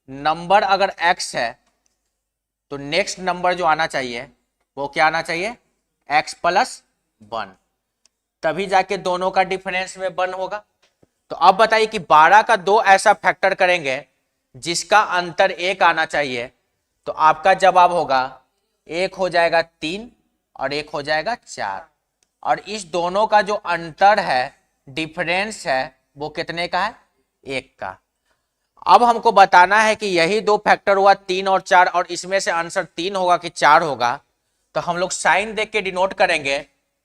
Number अगर x है तो नेक्स्ट नंबर जो आना चाहिए वो क्या आना चाहिए, x+1, तभी जाके दोनों का डिफरेंस में 1 होगा। तो अब बताइए कि 12 का 2 ऐसा फैक्टर करेंगे जिसका अंतर 1 आना चाहिए, तो आपका जवाब होगा 1 हो जाएगा 3 और 1 हो जाएगा 4, और इस दोनों का जो अंतर है, डिफरेंस है, वो कितने का है, 1 का। अब हमको बताना है कि यही दो फैक्टर हुआ 3 और 4, और इसमें से आंसर 3 होगा कि 4 होगा। तो हम लोग साइन देख के डिनोट करेंगे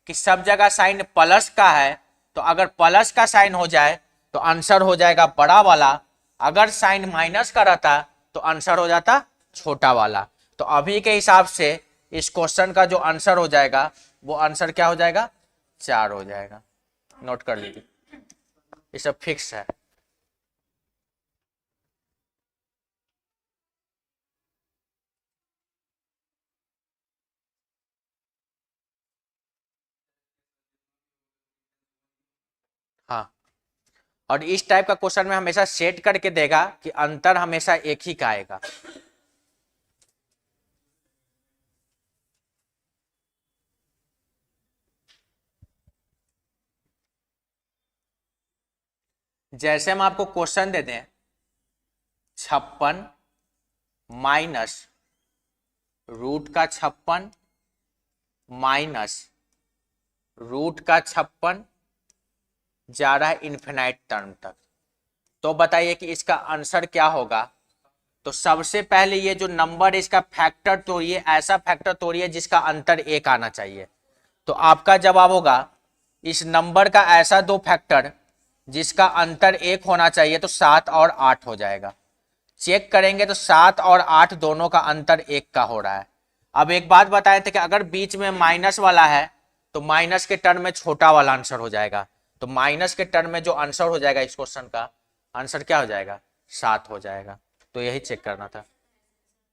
कि सब जगह साइन प्लस का है, तो अगर प्लस का साइन हो जाए तो आंसर हो जाएगा बड़ा वाला, अगर साइन माइनस का रहता तो आंसर हो जाता छोटा वाला। तो अभी के हिसाब से इस क्वेश्चन का जो आंसर हो जाएगा वो आंसर क्या हो जाएगा, 4 हो जाएगा। नोट कर लीजिए, ये सब फिक्स है। हाँ, और इस टाइप का क्वेश्चन में हमेशा सेट करके देगा कि अंतर हमेशा एक ही का आएगा। जैसे हम आपको क्वेश्चन दे दें 56 माइनस रूट का 56 माइनस रूट का 56 जा रहा है इन्फिनाइट टर्म तक, तो बताइए कि इसका आंसर क्या होगा। तो सबसे पहले ये जो नंबर इसका फैक्टर तोड़िए, ऐसा फैक्टर तोड़िए जिसका अंतर 1 आना चाहिए। तो आपका जवाब होगा इस नंबर का ऐसा दो फैक्टर जिसका अंतर 1 होना चाहिए, तो 7 और 8 हो जाएगा। चेक करेंगे तो 7 और 8 दोनों का अंतर 1 का हो रहा है। अब एक बात बताए थे कि अगर बीच में माइनस वाला है तो माइनस के टर्म में छोटा वाला आंसर हो जाएगा, तो माइनस के टर्म में जो आंसर हो जाएगा इस क्वेश्चन का आंसर क्या हो जाएगा, 7 हो जाएगा। तो यही चेक करना था।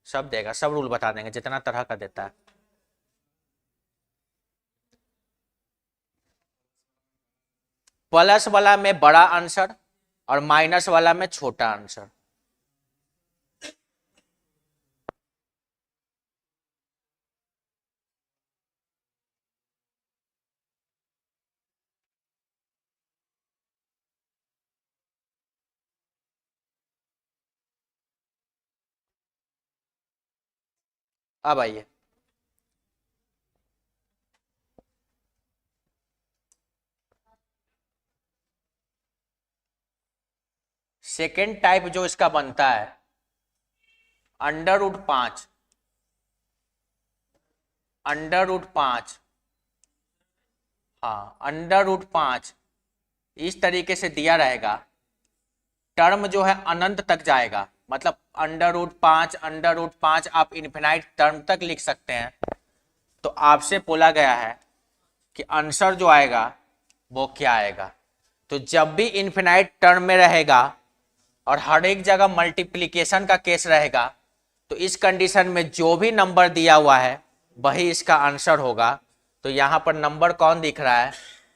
सब देगा, सब रूल बता देंगे जितना तरह का देता है। प्लस वाला में बड़ा आंसर और माइनस वाला में छोटा आंसर। अब आइए सेकेंड टाइप जो इसका बनता है, √5, √5, हाँ √5 इस तरीके से दिया रहेगा। टर्म जो है अनंत तक जाएगा, मतलब √5 √5 आप इन्फिनाइट टर्म तक लिख सकते हैं। तो आपसे बोला गया है कि आंसर जो आएगा वो क्या आएगा। तो जब भी इन्फिनाइट टर्म में रहेगा और हर एक जगह मल्टीप्लिकेशन का केस रहेगा, तो इस कंडीशन में जो भी नंबर दिया हुआ है वही इसका आंसर होगा। तो यहाँ पर नंबर कौन दिख रहा है,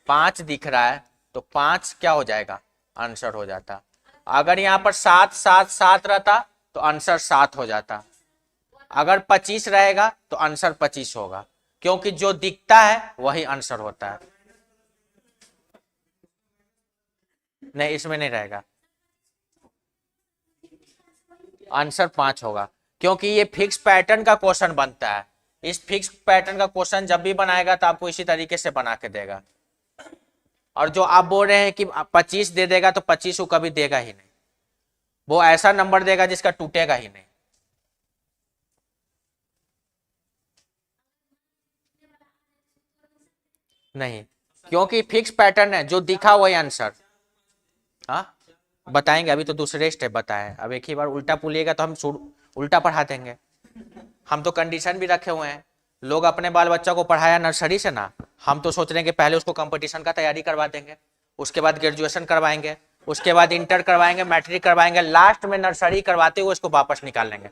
5 दिख रहा है, तो 5 क्या हो जाएगा, आंसर हो जाता। अगर यहाँ पर 7 7 7 रहता तो आंसर 7 हो जाता। अगर 25 रहेगा तो आंसर 25 होगा, क्योंकि जो दिखता है वही आंसर होता है। नहीं, इसमें नहीं रहेगा, आंसर 5 होगा, क्योंकि ये फिक्स पैटर्न का क्वेश्चन बनता है। इस फिक्स पैटर्न का क्वेश्चन जब भी बनाएगा तो आपको इसी तरीके से बना के देगा। और जो आप बोल रहे हैं कि 25 दे देगा, तो 25 को कभी देगा ही नहीं, वो ऐसा नंबर देगा जिसका टूटेगा ही नहीं। नहीं, क्योंकि फिक्स पैटर्न है, जो दिखा वही आंसर। हाँ बताएंगे, अभी तो दूसरे स्टेप बताए, अब एक ही बार उल्टा पुलिएगा तो हम उल्टा पढ़ा देंगे। हम तो कंडीशन भी रखे हुए हैं। लोग अपने बाल बच्चा को पढ़ाया नर्सरी से ना, हम तो सोच रहे हैं कि पहले उसको कंपटीशन का तैयारी करवा देंगे, उसके बाद ग्रेजुएशन करवाएंगे, उसके बाद इंटर करवाएंगे, मैट्रिक करवाएंगे, लास्ट में नर्सरी करवाते हुए उसको वापस निकाल लेंगे।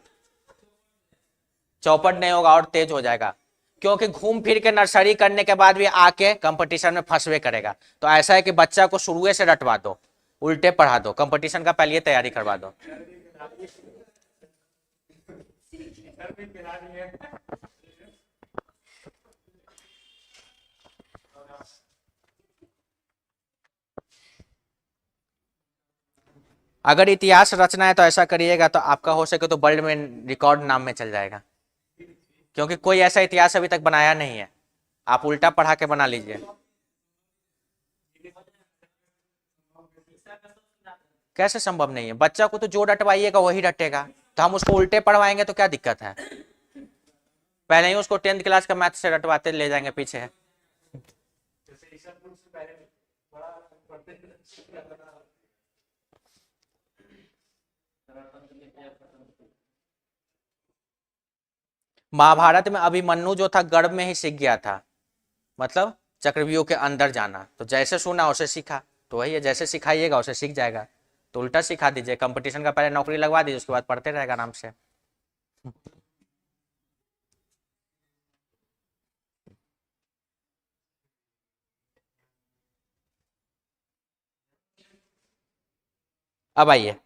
चौपट नहीं होगा और तेज हो जाएगा, क्योंकि घूम फिर के नर्सरी करने के बाद भी आके कंपटीशन में फंसवे करेगा। तो ऐसा है कि बच्चा को शुरू से रटवा दो, उल्टे पढ़ा दो, कंपटीशन का पहले तैयारी करवा दो। अगर इतिहास रचना है तो ऐसा करिएगा तो आपका हो सके तो वर्ल्ड में रिकॉर्ड नाम में चल जाएगा, क्योंकि कोई ऐसा इतिहास अभी तक बनाया नहीं है। आप उल्टा पढ़ा के बना लीजिए। कैसे संभव नहीं है? बच्चा को तो जो रटवाइएगा वही रटेगा, तो हम उसको उल्टे पढ़वाएंगे तो क्या दिक्कत है? पहले ही उसको 10th क्लास का मैथ से रटवाते ले जाएंगे पीछे। महाभारत में अभिमन्यु जो था गर्भ में ही सीख गया था, मतलब चक्रव्यूह के अंदर जाना, तो जैसे सुना उसे सीखा, तो वही है, जैसे सिखाइएगा उसे सीख जाएगा। तो उल्टा सिखा दीजिए, कंपटीशन का पहले नौकरी लगवा दीजिए, उसके बाद पढ़ते रहेगा आराम से। अब आइए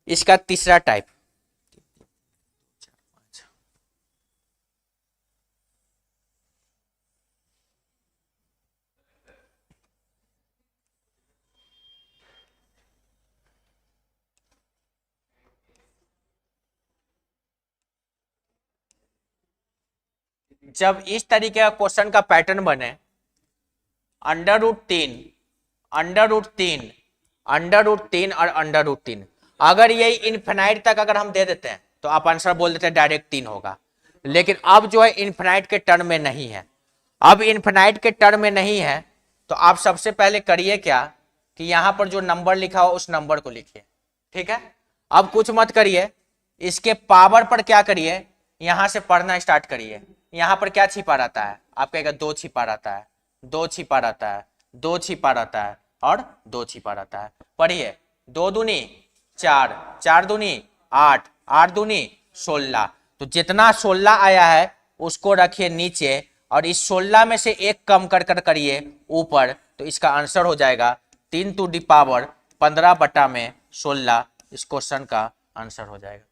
इसका तीसरा टाइप। जब इस तरीके का क्वेश्चन का पैटर्न बने, √3, √3, √3 और √3, अगर ये इनफिनाइट तक अगर हम दे देते हैं तो आप आंसर बोल देते हैं डायरेक्ट 3 होगा। लेकिन अब जो है इनफिनाइट के टर्म में नहीं है, अब इनफिनाइट के टर्म में नहीं है, तो आप सबसे पहले करिए क्या कि यहां पर जो नंबर लिखा हो उस नंबर को लिखिए। ठीक है, अब कुछ मत करिए, इसके पावर पर क्या करिए, यहां से पढ़ना स्टार्ट करिए। यहां पर क्या छिपा रहता है? आप कहेगा 2 छिपा रहता है, 2 छिपा रहता है, 2 छिपा रहता है और 2 छिपा रहता है। पढ़िए, 2 दूनी 4, 4 दूनी 8, 8 दूनी 16। तो जितना 16 आया है उसको रखिए नीचे, और इस 16 में से एक कम कर कर करिए ऊपर, तो इसका आंसर हो जाएगा 3⁻15 इस क्वेश्चन का आंसर हो जाएगा।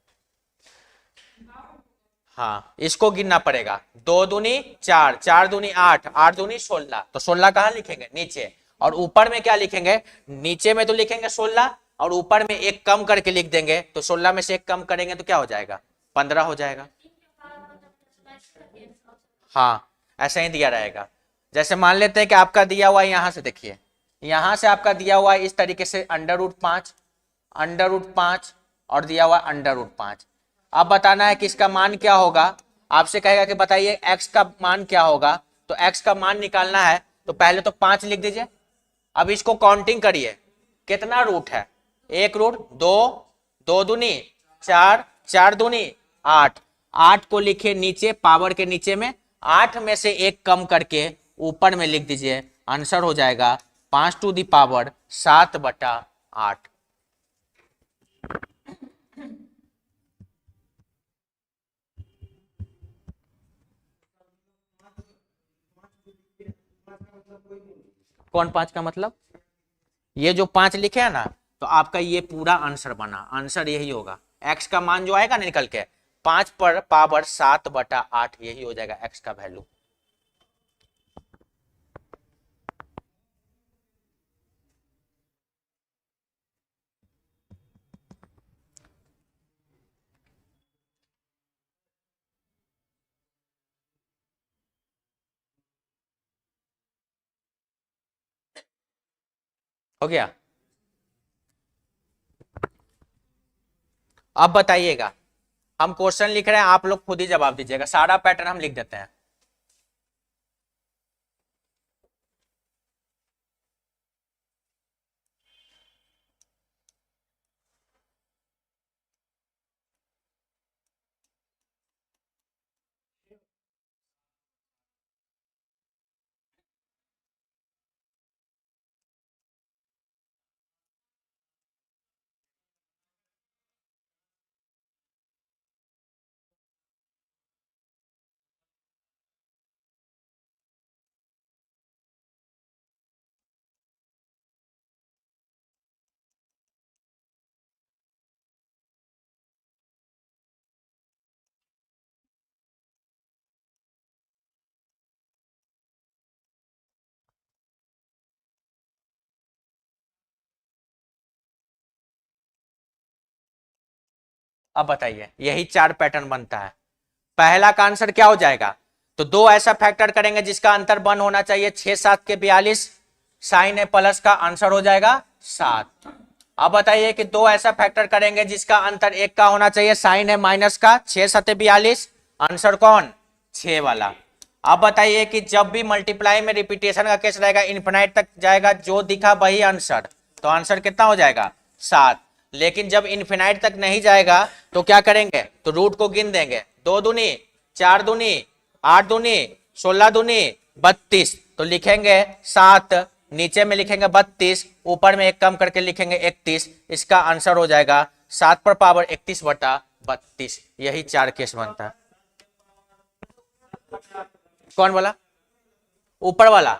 हाँ, इसको गिनना पड़ेगा, 2 दूनी 4, 4 दूनी 8, 8 दूनी 16। तो 16 कहाँ लिखेंगे? नीचे। और ऊपर में क्या लिखेंगे? नीचे में तो लिखेंगे 16 और ऊपर में एक कम करके लिख देंगे, तो 16 में से एक कम करेंगे तो क्या हो जाएगा? 15 हो जाएगा। हाँ, ऐसा ही दिया रहेगा। जैसे मान लेते हैं कि आपका दिया हुआ है, यहां से देखिए, यहां से आपका दिया हुआ है इस तरीके से √5, √5 और दिया हुआ √5। अब बताना है कि इसका मान क्या होगा। आपसे कहेगा कि बताइए x का मान क्या होगा, तो x का मान निकालना है तो पहले तो 5 लिख दीजिए। अब इसको काउंटिंग करिए, कितना रूट है? 1 रूट, 2, 2 दूनी 4, 4 दूनी 8, 8 को लिखिए नीचे, पावर के नीचे में 8 में से एक कम करके ऊपर में लिख दीजिए, आंसर हो जाएगा 5⁻7/8। कौन 5 का मतलब? ये जो 5 लिखे है ना, तो आपका ये पूरा आंसर बना, आंसर यही होगा। x का मान जो आएगा ना निकल के, 5⁻7/8 यही हो जाएगा x का वैल्यू। हो गया? अब बताइएगा, हम क्वेश्चन लिख रहे हैं, आप लोग खुद ही जवाब दीजिएगा, सारा पैटर्न हम लिख देते हैं। अब बताइए, यही 4 पैटर्न बनता है। पहला का आंसर क्या हो जाएगा, तो 2 ऐसा फैक्टर करेंगे जिसका अंतर 1 होना चाहिए, 6 7 के 42, साइन है प्लस का आंसर हो जाएगा 7। अब बताइए कि 2 ऐसा फैक्टर करेंगे जिसका अंतर 1 का होना चाहिए, साइन है माइनस का, 6 7 42, आंसर कौन 6 वाला। अब बताइए कि जब भी मल्टीप्लाई में रिपीटेशन का केस रहेगा, इन्फिनाइट तक जाएगा, जो दिखा वही आंसर, तो आंसर कितना हो जाएगा 7। लेकिन जब इन्फिनाइट तक नहीं जाएगा तो क्या करेंगे, तो रूट को गिन देंगे, 2 दूनी 4 दूनी 8 दूनी 16 दूनी 32, तो लिखेंगे 7, नीचे में लिखेंगे 32, ऊपर में एक कम करके लिखेंगे 31, इसका आंसर हो जाएगा 7 पर पावर 31/32। यही 4 केस बनता है। कौन वाला, ऊपर वाला,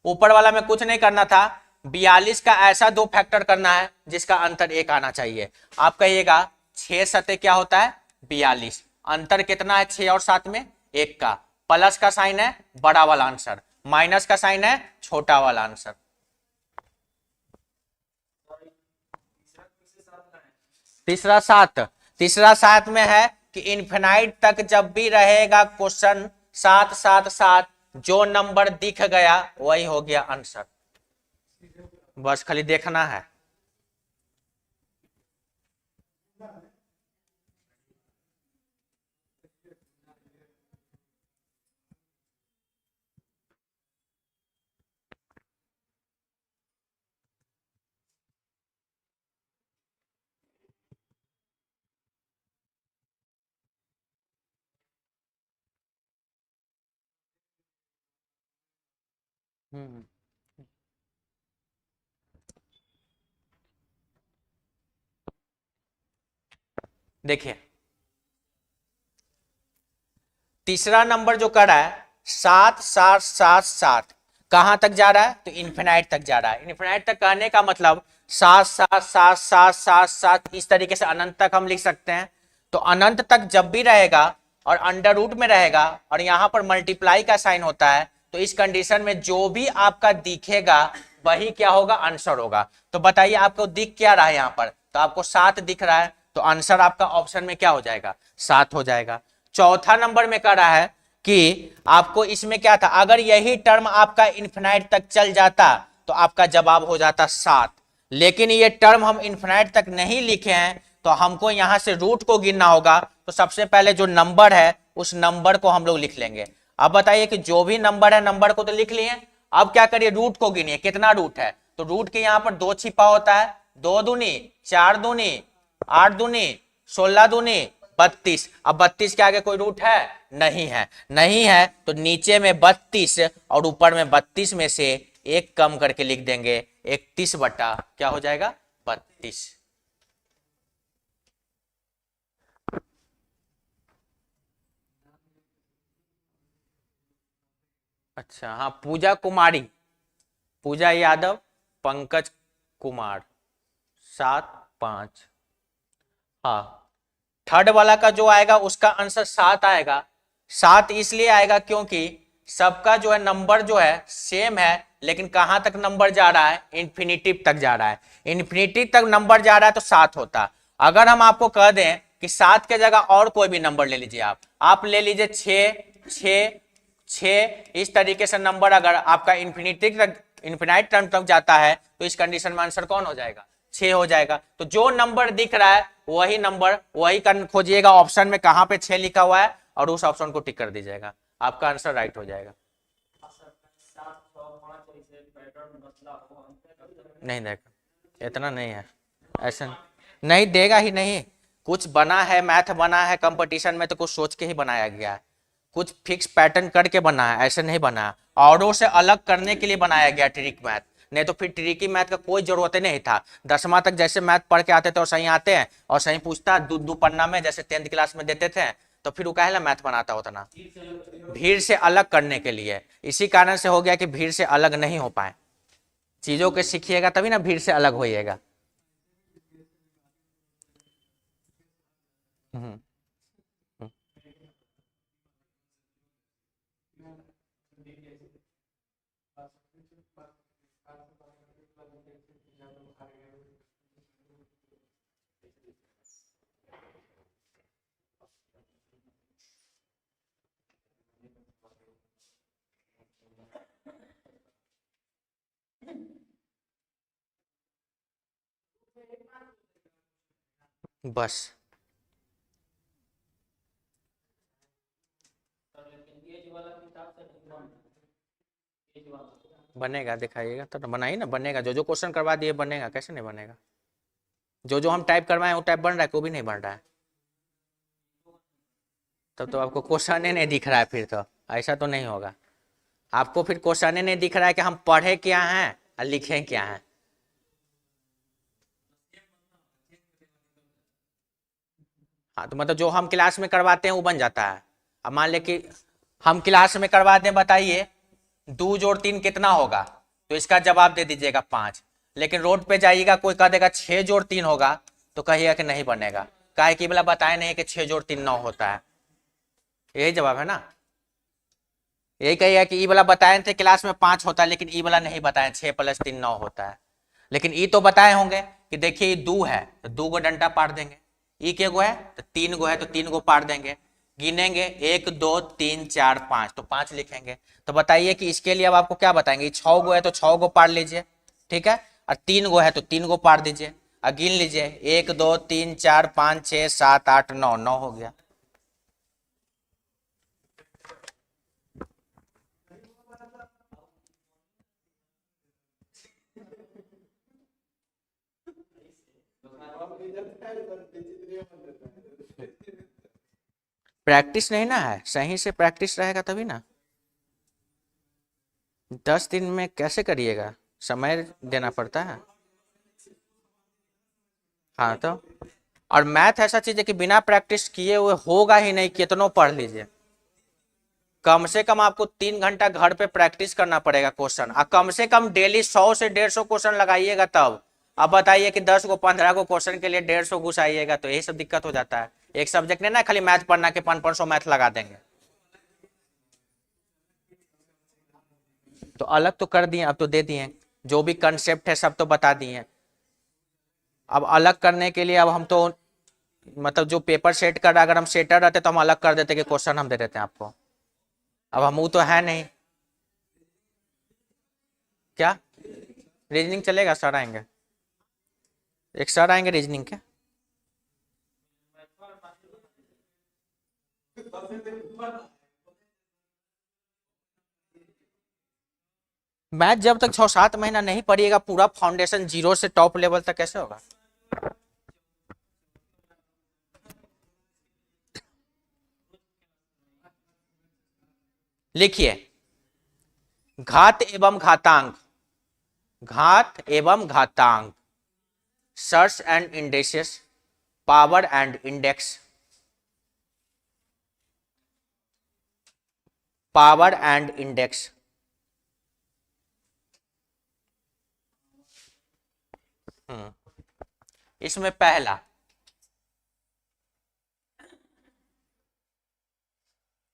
ऊपर वाला में कुछ नहीं करना था, 42 का ऐसा 2 फैक्टर करना है जिसका अंतर 1 आना चाहिए। आप कहिएगा 6 सते क्या होता है 42, अंतर कितना है 6 और 7 में 1 का, प्लस का साइन है बड़ा वाला आंसर, माइनस का साइन है छोटा वाला आंसर। तीसरा 7, तीसरा 7 में है कि इन्फिनाइट तक जब भी रहेगा क्वेश्चन 7 7 7, जो नंबर दिख गया वही हो गया आंसर, बस खाली देखना है। देखिए तीसरा नंबर जो कर रहा है 7 7 7 7, कहां तक जा रहा है, तो इन्फिनाइट तक जा रहा है। इन्फिनाइट तक कहने का मतलब 7 7 7 7 7 7, इस तरीके से अनंत तक हम लिख सकते हैं। तो अनंत तक जब भी रहेगा और अंडर रूट में रहेगा और यहां पर मल्टीप्लाई का साइन होता है, तो इस कंडीशन में जो भी आपका दिखेगा वही क्या होगा आंसर होगा। तो बताइए आपको दिख क्या रहा है यहाँ पर, तो आपको 7 दिख रहा है, तो आंसर आपका ऑप्शन में क्या हो जाएगा 7 हो जाएगा। चौथा नंबर में कह रहा है कि आपको इसमें क्या था, अगर यही टर्म आपका इन्फिनाइट तक चल जाता तो आपका जवाब हो जाता 7, लेकिन ये टर्म हम इन्फिनाइट तक नहीं लिखे हैं, तो हमको यहां से रूट को गिनना होगा। तो सबसे पहले जो नंबर है उस नंबर को हम लोग लिख लेंगे। अब बताइए कि जो भी नंबर है नंबर को तो लिख लिए, अब क्या करिए रूट को गिनिए, कितना रूट है, तो रूट के यहां पर 2 छिपा होता है, 2 दूनी 4 दूनी 8 दूनी 16 दूनी 32। अब 32 के आगे कोई रूट है, नहीं है, नहीं है तो नीचे में 32 और ऊपर में 32 में से एक कम करके लिख देंगे, 31 बटा क्या हो जाएगा 32। अच्छा हाँ, पूजा कुमारी, पूजा यादव, पंकज कुमार, 7 5। हाँ, थर्ड वाला का जो आएगा उसका आंसर 7 आएगा। 7 इसलिए आएगा क्योंकि सबका जो है नंबर जो है सेम है, लेकिन कहां तक नंबर जा रहा है, इन्फिनिटिव तक जा रहा है। इन्फिनिटिव तक नंबर जा रहा है तो 7 होता। अगर हम आपको कह दें कि 7 के जगह और कोई भी नंबर ले लीजिए, आप ले लीजिए 6 6 6, इस तरीके से नंबर अगर आपका इन्फिनिटिव तक, इन्फिनाइट टर्म तक जाता है, तो इस कंडीशन में आंसर कौन हो जाएगा 6 हो जाएगा। तो जो नंबर दिख रहा है वही नंबर वही खोजिएगा ऑप्शन में कहां पे 6 लिखा हुआ है और उस ऑप्शन को टिक कर दीजिएगा, आपका आंसर राइट हो जाएगा। नहीं देगा, इतना नहीं है, ऐसा नहीं देगा ही नहीं। कुछ बना है, मैथ बना है कंपटीशन में तो कुछ सोच के ही बनाया गया है, कुछ फिक्स पैटर्न करके बना है, ऐसे नहीं बना है, औरों से अलग करने के लिए बनाया गया ट्रिक मैथ। नहीं तो फिर ट्रिकी मैथ का कोई जरूरत नहीं था। 10वां तक जैसे मैथ पढ़ के आते थे और सही आते हैं, और सही पूछता दो दो पन्ना में जैसे 10th क्लास में देते थे, तो फिर वो काहे मैथ बनाता होता ना, भीड़ से अलग करने के लिए। इसी कारण से हो गया कि भीड़ से अलग नहीं हो पाए। चीजों के सीखिएगा तभी ना भीड़ से अलग होइएगा। हम्म, हम्म। बस बनेगा, दिखाइएगा तो बनाइए ना, बनेगा। जो जो क्वेश्चन करवा दिए बनेगा, कैसे नहीं बनेगा? जो जो हम टाइप करवाए वो टाइप बन रहा है, कोई भी नहीं बन रहा है। तब तो आपको क्वेश्चन ही नहीं दिख रहा है, फिर तो ऐसा तो नहीं होगा। आपको फिर क्वेश्चन ही नहीं दिख रहा है कि हम पढ़े क्या हैं और लिखे क्या हैं। हाँ तो मतलब जो हम क्लास में करवाते हैं वो बन जाता है। अब मान ले कि हम क्लास में करवाते हैं, बताइए 2 जोड़ 3 कितना होगा, तो इसका जवाब दे दीजिएगा 5। लेकिन रोड पे जाइएगा, कोई कह देगा 6 जोड़ 3 होगा, तो कहिएगा कि नहीं बनेगा। काहे कि बोला बताए नहीं कि 6 जोड़ 3 9 होता है। यही जवाब है ना। यही कहिएगा कि ई वाला बताए थे क्लास में 5 होता है, लेकिन ई वाला नहीं बताए 6 + 3 9 होता है। लेकिन ई तो बताए होंगे कि देखिए 2 है तो 2 गो डंडा पार देंगे, ई के गो है तो 3 गो है तो 3 गो पार देंगे, गिनेंगे 1 2 3 4 5 तो 5 लिखेंगे। तो बताइए कि इसके लिए अब आपको क्या बताएंगे, 6 गो है तो 6 गो पार लीजिए, ठीक है, और 3 गो है तो 3 गो पार दीजिए और गिन लीजिए 1 2 3 4 5 6 7 8 9 9 हो गया। प्रैक्टिस नहीं ना है, सही से प्रैक्टिस रहेगा तभी ना। 10 दिन में कैसे करिएगा, समय देना पड़ता है। हाँ तो और मैथ ऐसा चीज है कि बिना प्रैक्टिस किए हुए होगा ही नहीं, कितनों पढ़ लीजिए। कम से कम आपको 3 घंटा घर पे प्रैक्टिस करना पड़ेगा क्वेश्चन, और कम से कम डेली 100 से 150 क्वेश्चन लगाइएगा तब। अब बताइए कि 10 को 15 को क्वेश्चन के लिए 150 घुसाइएगा, तो यही सब दिक्कत हो जाता है। एक सब्जेक्ट नहीं ना खाली मैथ पढ़ना के 500 मैथ लगा देंगे। तो अलग तो कर दिए, अब तो दे दिए, जो भी कंसेप्ट है सब तो बता दिए। अब अलग करने के लिए अब हम तो मतलब जो पेपर सेट कर, अगर हम सेटर रहते तो हम अलग कर देते कि क्वेश्चन हम दे देते हैं आपको। अब हम वो तो है नहीं। क्या रीजनिंग चलेगा? सर आएंगे, एक सर आएंगे रीजनिंग के। मैथ जब तक 6-7 महीना नहीं पढ़िएगा पूरा फाउंडेशन जीरो से टॉप लेवल तक कैसे होगा। लिखिए घात एवं घातांक, घात एवं घातांक, search and indexes, power and index, power and index. इसमें पहला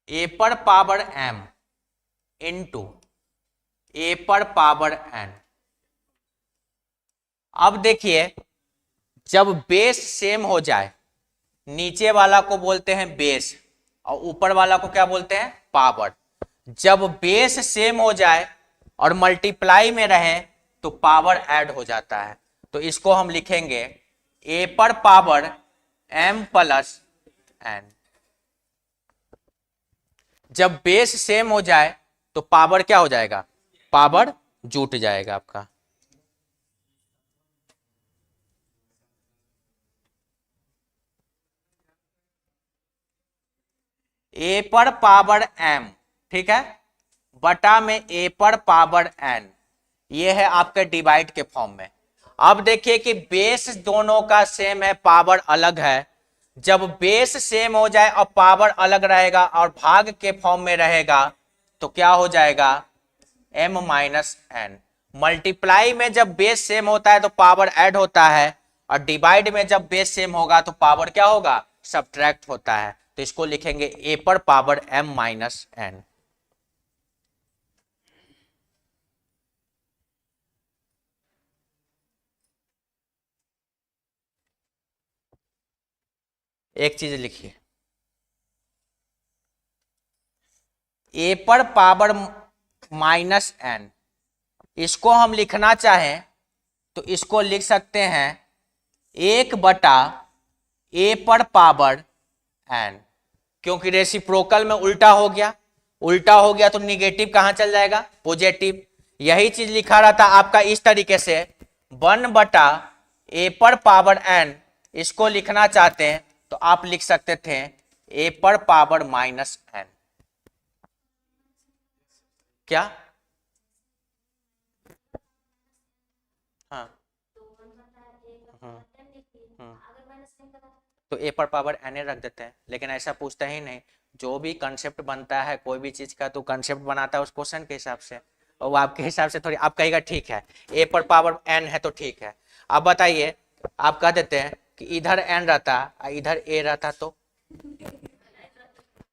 ए पर पावर एम इंटू ए पर पावर एन। अब देखिए जब बेस सेम हो जाए, नीचे वाला को बोलते हैं बेस और ऊपर वाला को क्या बोलते हैं, पावर। जब बेस सेम हो जाए और मल्टीप्लाई में रहे तो पावर ऐड हो जाता है। तो इसको हम लिखेंगे ए पर पावर एम प्लस एन। जब बेस सेम हो जाए तो पावर क्या हो जाएगा, पावर जुट जाएगा आपका। ए पर पावर एम, ठीक है, बटा में ए पर पावर एन, ये है आपके डिवाइड के फॉर्म में। अब देखिए कि बेस दोनों का सेम है, पावर अलग है। जब बेस सेम हो जाए और पावर अलग रहेगा और भाग के फॉर्म में रहेगा तो क्या हो जाएगा, m माइनस एन। मल्टीप्लाई में जब बेस सेम होता है तो पावर ऐड होता है, और डिवाइड में जब बेस सेम होगा तो पावर क्या होगा, सब्ट्रैक्ट होता है। तो इसको लिखेंगे a पर पावर m माइनस एन। एक चीज लिखिए, a पर पावर माइनस एन, इसको हम लिखना चाहें तो इसको लिख सकते हैं 1 बटा ए पर पावर एन, क्योंकि रेसिप्रोकल में उल्टा हो गया, उल्टा हो गया तो निगेटिव कहां चल जाएगा, पॉजिटिव। यही चीज लिखा रहता आपका इस तरीके से 1/a पर पावर n, इसको लिखना चाहते हैं तो आप लिख सकते थे a पर पावर -n। क्या? हाँ, तो a पर पावर n रख देते हैं, लेकिन ऐसा पूछता ही नहीं। जो भी कंसेप्ट बनता है कोई भी चीज का, तो कंसेप्ट बनाता है उस क्वेश्चन के हिसाब से, और वो आपके हिसाब से थोड़ी आप कहेगा ठीक है a पर पावर n है तो ठीक है। अब बताइए, आप कह देते हैं कि इधर n रहता इधर a रहता, तो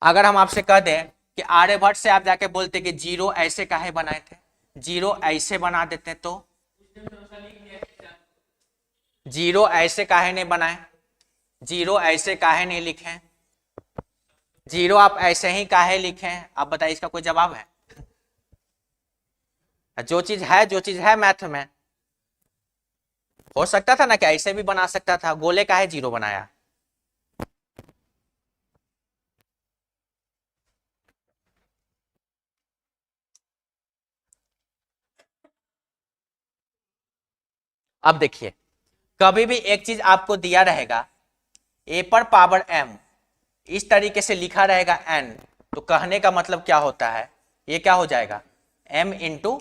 अगर हम आपसे कह दें कि आर्यभट्ट से आप जाके बोलते कि जीरो ऐसे काहे बनाए थे, जीरो ऐसे बना देते, तो जीरो ऐसे काहे नहीं बनाए, जीरो ऐसे काहे नहीं लिखे, जीरो आप ऐसे ही काहे लिखें, आप बताइए इसका कोई जवाब है? जो चीज है मैथ में, हो सकता था ना कि ऐसे भी बना सकता था, गोले काहे जीरो बनाया? अब देखिए, कभी भी एक चीज आपको दिया रहेगा a पर पावर m, इस तरीके से लिखा रहेगा n, तो कहने का मतलब क्या होता है, ये क्या हो जाएगा m इंटू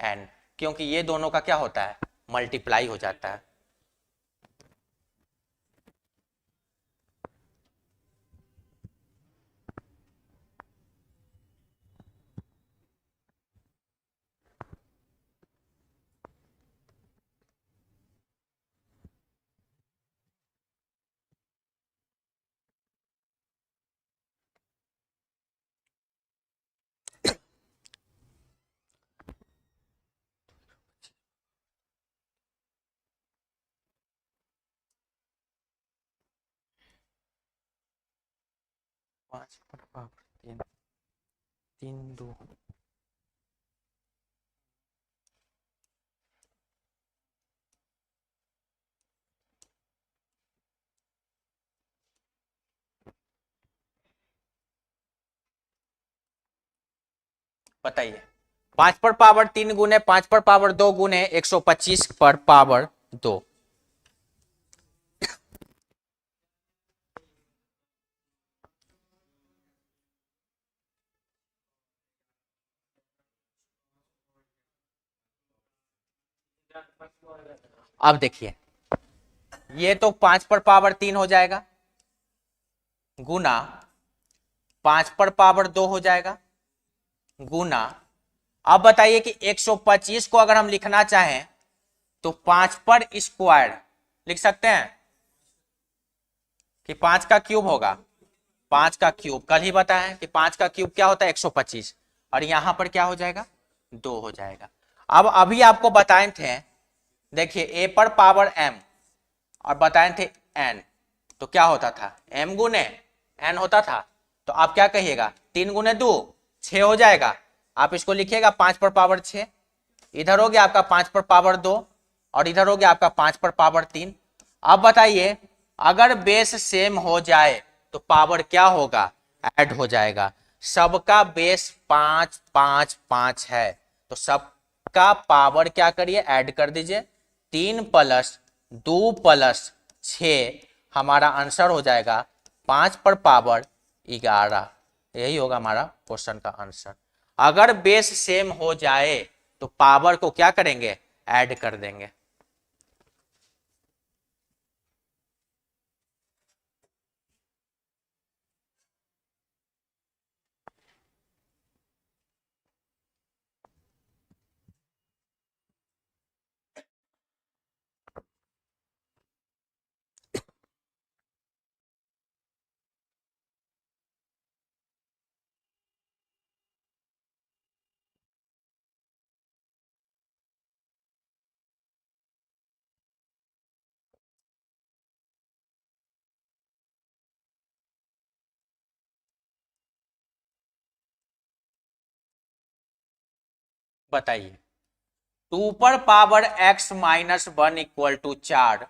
n, क्योंकि ये दोनों का क्या होता है, मल्टीप्लाई हो जाता है। पांच पर पावर तीन, तीन दो, बताइए 5 पर पावर 3 गुने 5 पर पावर 2 गुने 125 पर पावर 2। अब देखिए, ये तो 5 पर पावर 3 हो जाएगा, गुना 5 पर पावर 2 हो जाएगा, गुना, अब बताइए कि 125 को अगर हम लिखना चाहें तो 5 पर स्क्वायर लिख सकते हैं कि 5 का क्यूब होगा, 5 का क्यूब कल ही बताया कि 5 का क्यूब क्या होता है 125, और यहां पर क्या हो जाएगा 2 हो जाएगा। अब अभी आपको बताए थे, देखिए a पर पावर m और बताए थे n, तो क्या होता था m गुने n होता था, तो आप क्या कहिएगा 3 गुने 2 6 हो जाएगा, आप इसको लिखिएगा 5 पर पावर 6, इधर हो गया आपका 5 पर पावर 2 और इधर हो गया आपका 5 पर पावर 3। अब बताइए, अगर बेस सेम हो जाए तो पावर क्या होगा, ऐड हो जाएगा। सबका बेस 5 5 5 है, तो सबका पावर क्या करिए, ऐड कर दीजिए, 3 प्लस 2 प्लस 6, हमारा आंसर हो जाएगा 5 पर पावर 11। यही होगा हमारा क्वेश्चन का आंसर। अगर बेस सेम हो जाए तो पावर को क्या करेंगे, ऐड कर देंगे। बताइए 2 पर पावर x -1 इक्वल टू 4,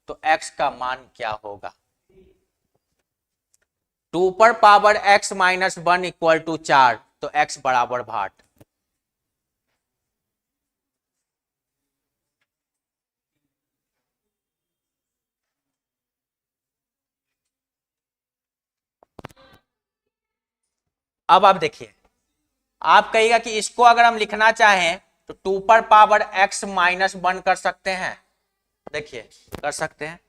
तो x का मान क्या होगा। टू पर power x minus 1 equal to 4, तो x बराबर भाट। अब आप देखिए, आप कहिएगा कि इसको अगर हम लिखना चाहें तो टू पर पावर x माइनस 1 कर सकते हैं। देखिए कर सकते हैं।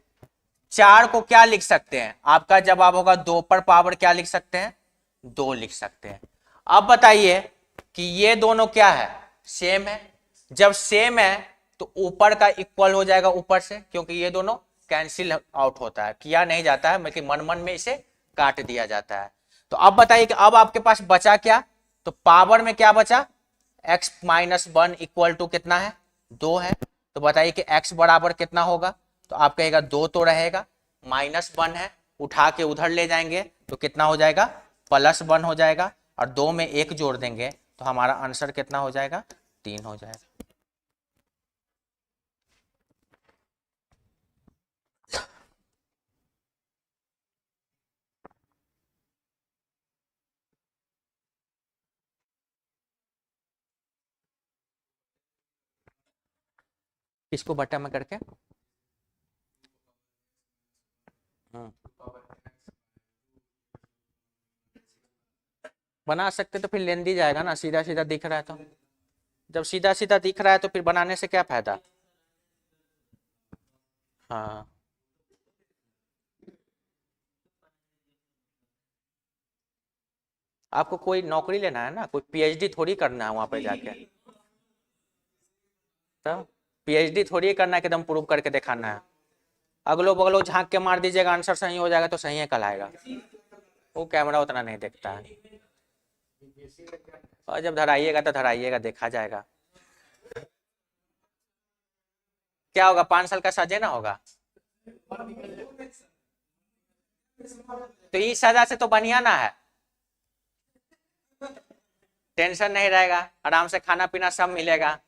4 को क्या लिख सकते हैं, आपका जवाब होगा 2 पर पावर क्या लिख सकते हैं, 2 लिख सकते हैं। अब बताइए कि ये दोनों क्या है, सेम है। जब सेम है तो ऊपर का इक्वल हो जाएगा ऊपर से, क्योंकि ये दोनों कैंसिल आउट होता है, किया नहीं जाता है बल्कि मन मन में इसे काट दिया जाता है। तो अब बताइए कि अब आपके पास बचा क्या, तो पावर में क्या बचा, x माइनस 1 इक्वल टू कितना है, 2 है। तो बताइए कि x बराबर कितना होगा, तो आप कहेगा 2 तो रहेगा, माइनस 1 है, उठा के उधर ले जाएंगे तो कितना हो जाएगा, प्लस 1 हो जाएगा, और 2 में 1 जोड़ देंगे तो हमारा आंसर कितना हो जाएगा, 3 हो जाएगा। इसको बटा में करके बना सकते, तो फिर लेंदी जाएगा ना, सीधा सीधा दिख रहा है तो। जब सीधा सीधा दिख रहा है तो फिर बनाने से क्या फायदा। हाँ आपको कोई नौकरी लेना है ना, कोई पीएचडी थोड़ी करना है वहां पे जाके। तो पीएचडी थोड़ी करना है कि एकदम प्रूव करके दिखाना है। अगलो बगलो झांक के मार दीजिएगा, आंसर सही हो जाएगा तो सही है कहलाएगा, वो कैमरा उतना नहीं देखता है। और जब धराइएगा तो धराइएगा, देखा जाएगा क्या होगा। 5 साल का सजा ना होगा, तो इस सजा से तो बढ़िया ना है, टेंशन नहीं रहेगा, आराम से खाना पीना सब मिलेगा।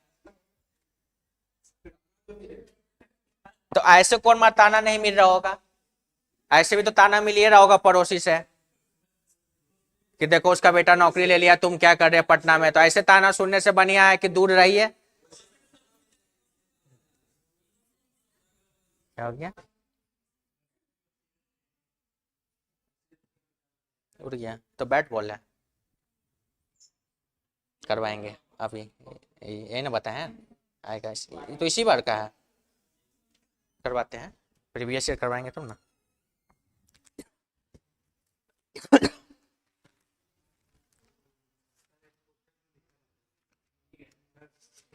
तो ऐसे कौन मार ताना नहीं मिल रहा होगा, ऐसे भी तो ताना मिल ही रहा होगा पड़ोसी से कि देखो उसका बेटा नौकरी ले लिया, तुम क्या कर रहे हो पटना में। तो ऐसे ताना सुनने से बढ़िया है कि दूर रहिए। क्या हो गया, उड़ गया तो बैट बॉल है, करवाएंगे अभी, ये ना बताएं आएगा तो इसी बार का है, करवाते हैं, प्रीवियस ईयर करवाएंगे तुम ना।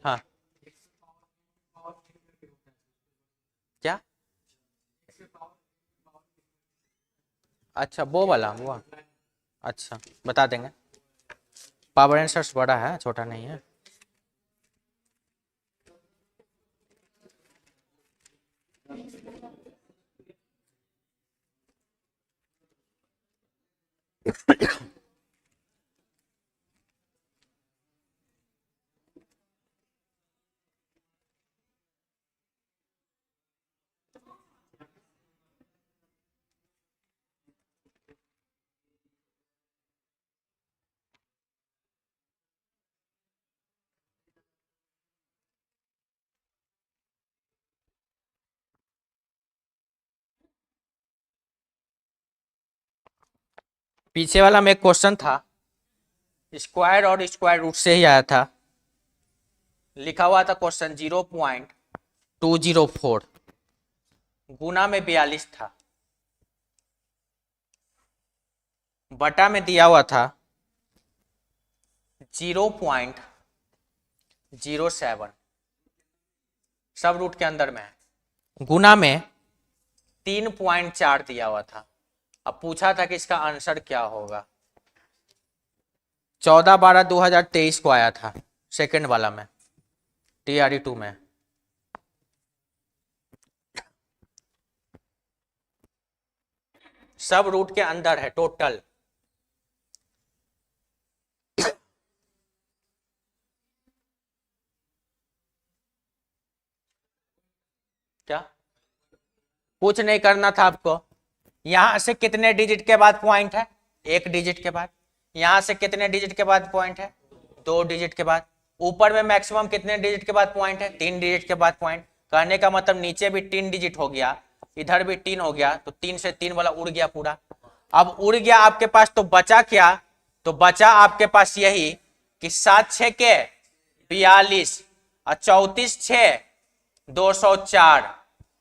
हाँ क्या, अच्छा वो वाला वो, अच्छा बता देंगे। पावर एंसर्स बड़ा है, छोटा नहीं है। पीछे वाला में एक क्वेश्चन था, स्क्वायर और स्क्वायर रूट से ही आया था, लिखा हुआ था क्वेश्चन 0.204, गुना में 42 था, बटा में दिया हुआ था 0.07, सब रूट के अंदर में है, गुना में 3.4 दिया हुआ था। अब पूछा था कि इसका आंसर क्या होगा। 14/12/2023 को आया था, सेकंड वाला में, TRE2 में। सब रूट के अंदर है टोटल। क्या कुछ नहीं करना था आपको, यहां से कितने डिजिट के बाद पॉइंट है? एक डिजिट के बाद। यहां से कितने डिजिट के बाद पॉइंट है? दो डिजिट के बाद। ऊपर में मैक्सिमम कितने डिजिट के बाद पॉइंट है? तीन डिजिट के बाद पॉइंट। कहने का मतलब नीचे भी तीन डिजिट हो गया, इधर भी तीन हो गया, तो तीन से तीन वाला उड़ गया पूरा। अब उड़ गया आपके पास, तो बचा क्या? तो बचा आपके पास यही कि 7 6 के 42 और 34 6 204।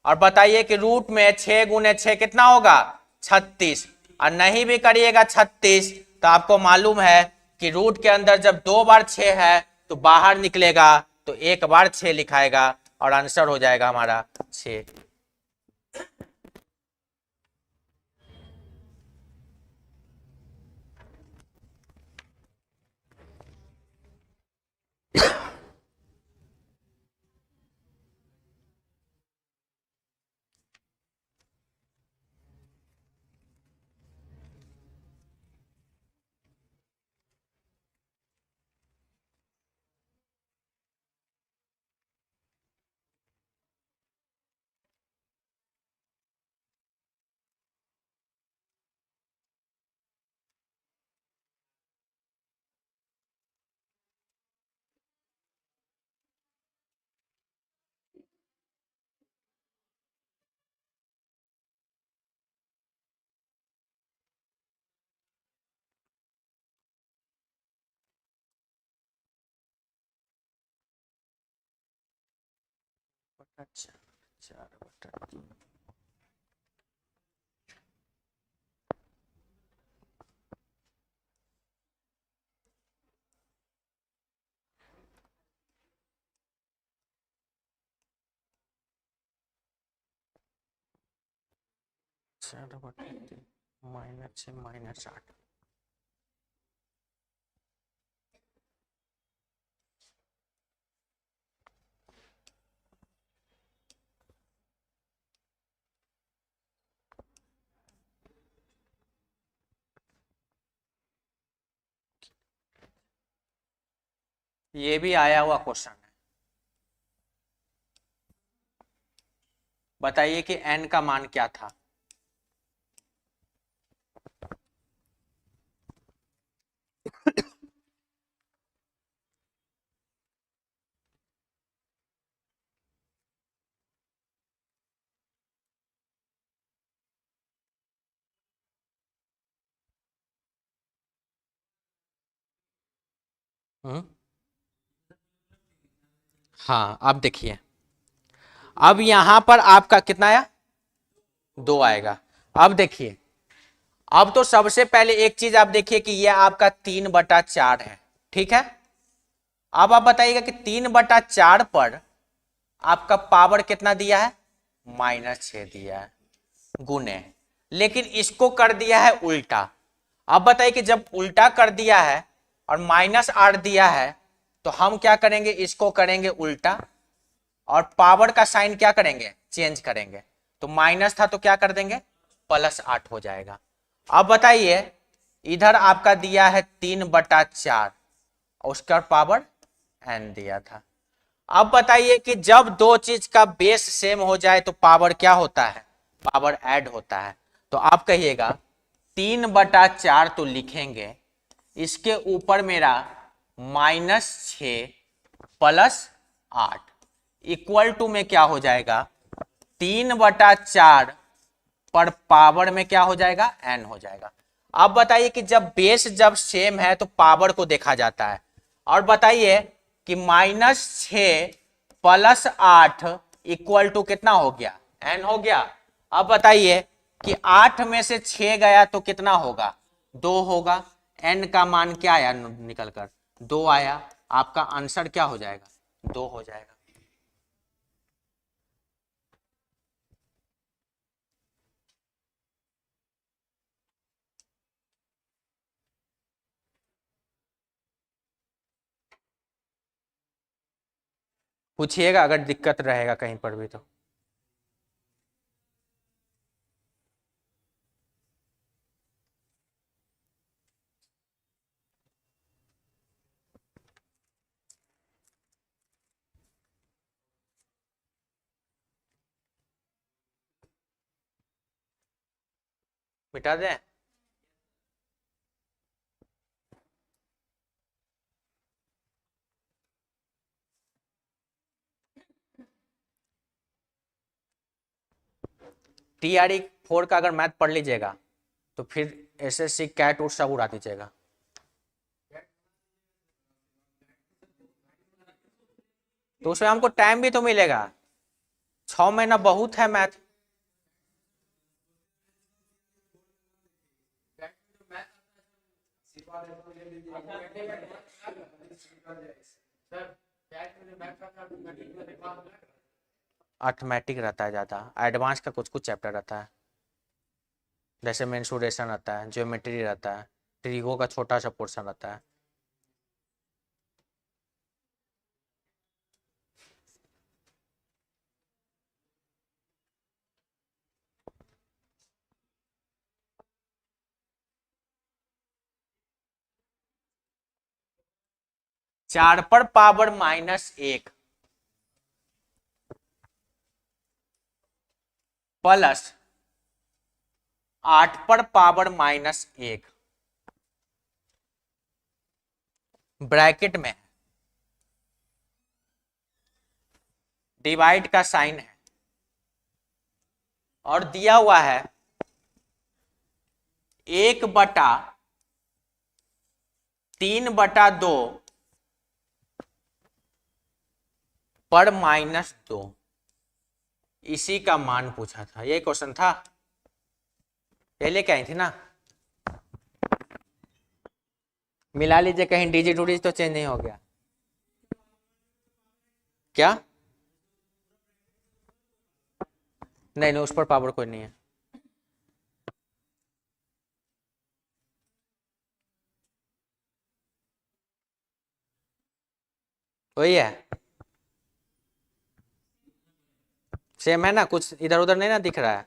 और बताइए कि रूट में 6 गुने 6 कितना होगा? 36। और नहीं भी करिएगा 36 तो आपको मालूम है कि रूट के अंदर जब दो बार 6 है तो बाहर निकलेगा तो एक बार 6 लिखाएगा और आंसर हो जाएगा हमारा 6। अच्छा, 4/3। 4/3 -6 -8। ये भी आया हुआ क्वेश्चन है। बताइए कि n का मान क्या था? हम्म, हाँ अब देखिए, अब यहां पर आपका कितना आया? 2 आएगा। अब देखिए, अब तो सबसे पहले एक चीज आप देखिए कि यह आपका 3/4 है, ठीक है। अब आप बताइएगा कि 3/4 पर आपका पावर कितना दिया है? -6 दिया है, गुने, लेकिन इसको कर दिया है उल्टा। अब बताइए कि जब उल्टा कर दिया है और -8 दिया है तो हम क्या करेंगे? इसको करेंगे उल्टा और पावर का साइन क्या करेंगे? चेंज करेंगे। तो माइनस था तो क्या कर देंगे? +8 हो जाएगा। अब बताइए, इधर आपका दिया है 3/4 और उसका पावर n दिया था। अब बताइए कि जब दो चीज का बेस सेम हो जाए तो पावर क्या होता है? पावर ऐड होता है। तो आप कहिएगा 3/4 तो लिखेंगे, इसके ऊपर मेरा -6 +8 इक्वल टू में क्या हो जाएगा? 3/4 पर पावर में क्या हो जाएगा? n हो जाएगा। अब बताइए कि जब बेस जब सेम है तो पावर को देखा जाता है। और बताइए कि -6 +8 इक्वल टू कितना हो गया? n हो गया। अब बताइए कि 8 में से 6 गया तो कितना होगा? 2 होगा। n का मान क्या आया निकल कर? 2 आया। आपका आंसर क्या हो जाएगा? 2 हो जाएगा। पूछिएगा अगर दिक्कत रहेगा कहीं पर भी तो। मिटा दें? TRE 4 का अगर मैथ पढ़ लीजिएगा तो फिर SSC कैट उट सब उड़ा दीजिएगा। तो उसमें हमको टाइम भी तो मिलेगा, 6 महीना बहुत है मैथ। अर्थमेटिक रहता है ज़्यादा, एडवांस का कुछ कुछ चैप्टर रहता है, जैसे मेंसुरेशन रहता है, ज्योमेट्री रहता है, ट्रिगो का छोटा सा पोर्शन रहता है। चार पर पावर -1 प्लस 8 पर पावर -1 ब्रैकेट में डिवाइड का साइन है और दिया हुआ है 1/3/2 पर -2, इसी का मान पूछा था। ये क्वेश्चन था, ये लेके आई थी ना। मिला लीजिए, कहीं डिजिट उजिट तो चेंज नहीं हो गया क्या? नहीं नहीं, उस पर पावर कोई नहीं है। वही है, सेम है ना, कुछ इधर उधर नहीं ना दिख रहा है।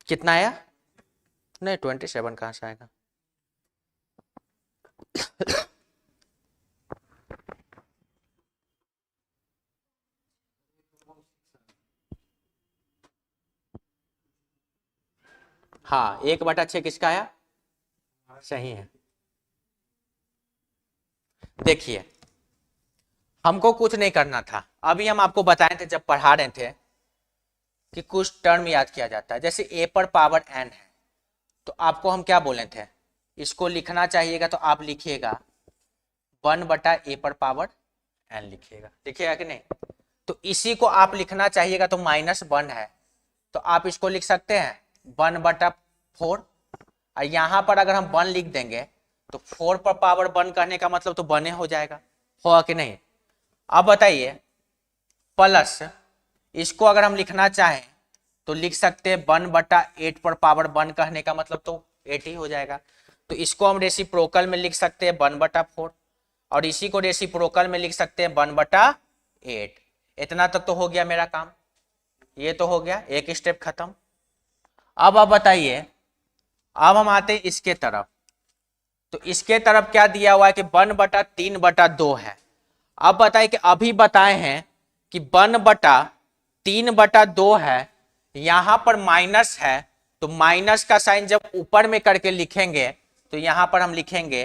कितना आया? नहीं 27 कहाँ से आएगा? हाँ, 1/6 किसका आया? सही है। देखिए, हमको कुछ नहीं करना था, अभी हम आपको बताए थे जब पढ़ा रहे थे कि कुछ टर्म याद किया जाता है। जैसे a पर पावर n है, तो आपको हम क्या बोले थे, इसको लिखना चाहिएगा तो आप लिखिएगा 1/a पर पावर n लिखिएगा, लिखिएगा कि नहीं? तो इसी को आप लिखना चाहिएगा तो -1 है, तो आप इसको लिख सकते हैं 1/4। और यहाँ पर अगर हम 1 लिख देंगे तो 4 पर पावर 1 करने का मतलब तो 1 हो जाएगा, होगा कि नहीं? अब बताइए, प्लस इसको अगर हम लिखना चाहें तो लिख सकते हैं 1/8 पर पावर 1 कहने का मतलब तो 8 ही हो जाएगा। तो इसको हम रेसिप्रोकल में लिख सकते हैं 1/4 और इसी को रेसिप्रोकल में लिख सकते हैं 1/8। इतना तक तो हो गया मेरा काम, ये तो हो गया, एक स्टेप खत्म। अब आप बताइए, अब हम आते हैं इसके तरफ। तो इसके तरफ क्या दिया हुआ है कि 1/3/2 है। अब बताइए कि अभी बताए हैं कि 1/3/2 है, यहां पर माइनस है, तो माइनस का साइन जब ऊपर में करके लिखेंगे तो यहां पर हम लिखेंगे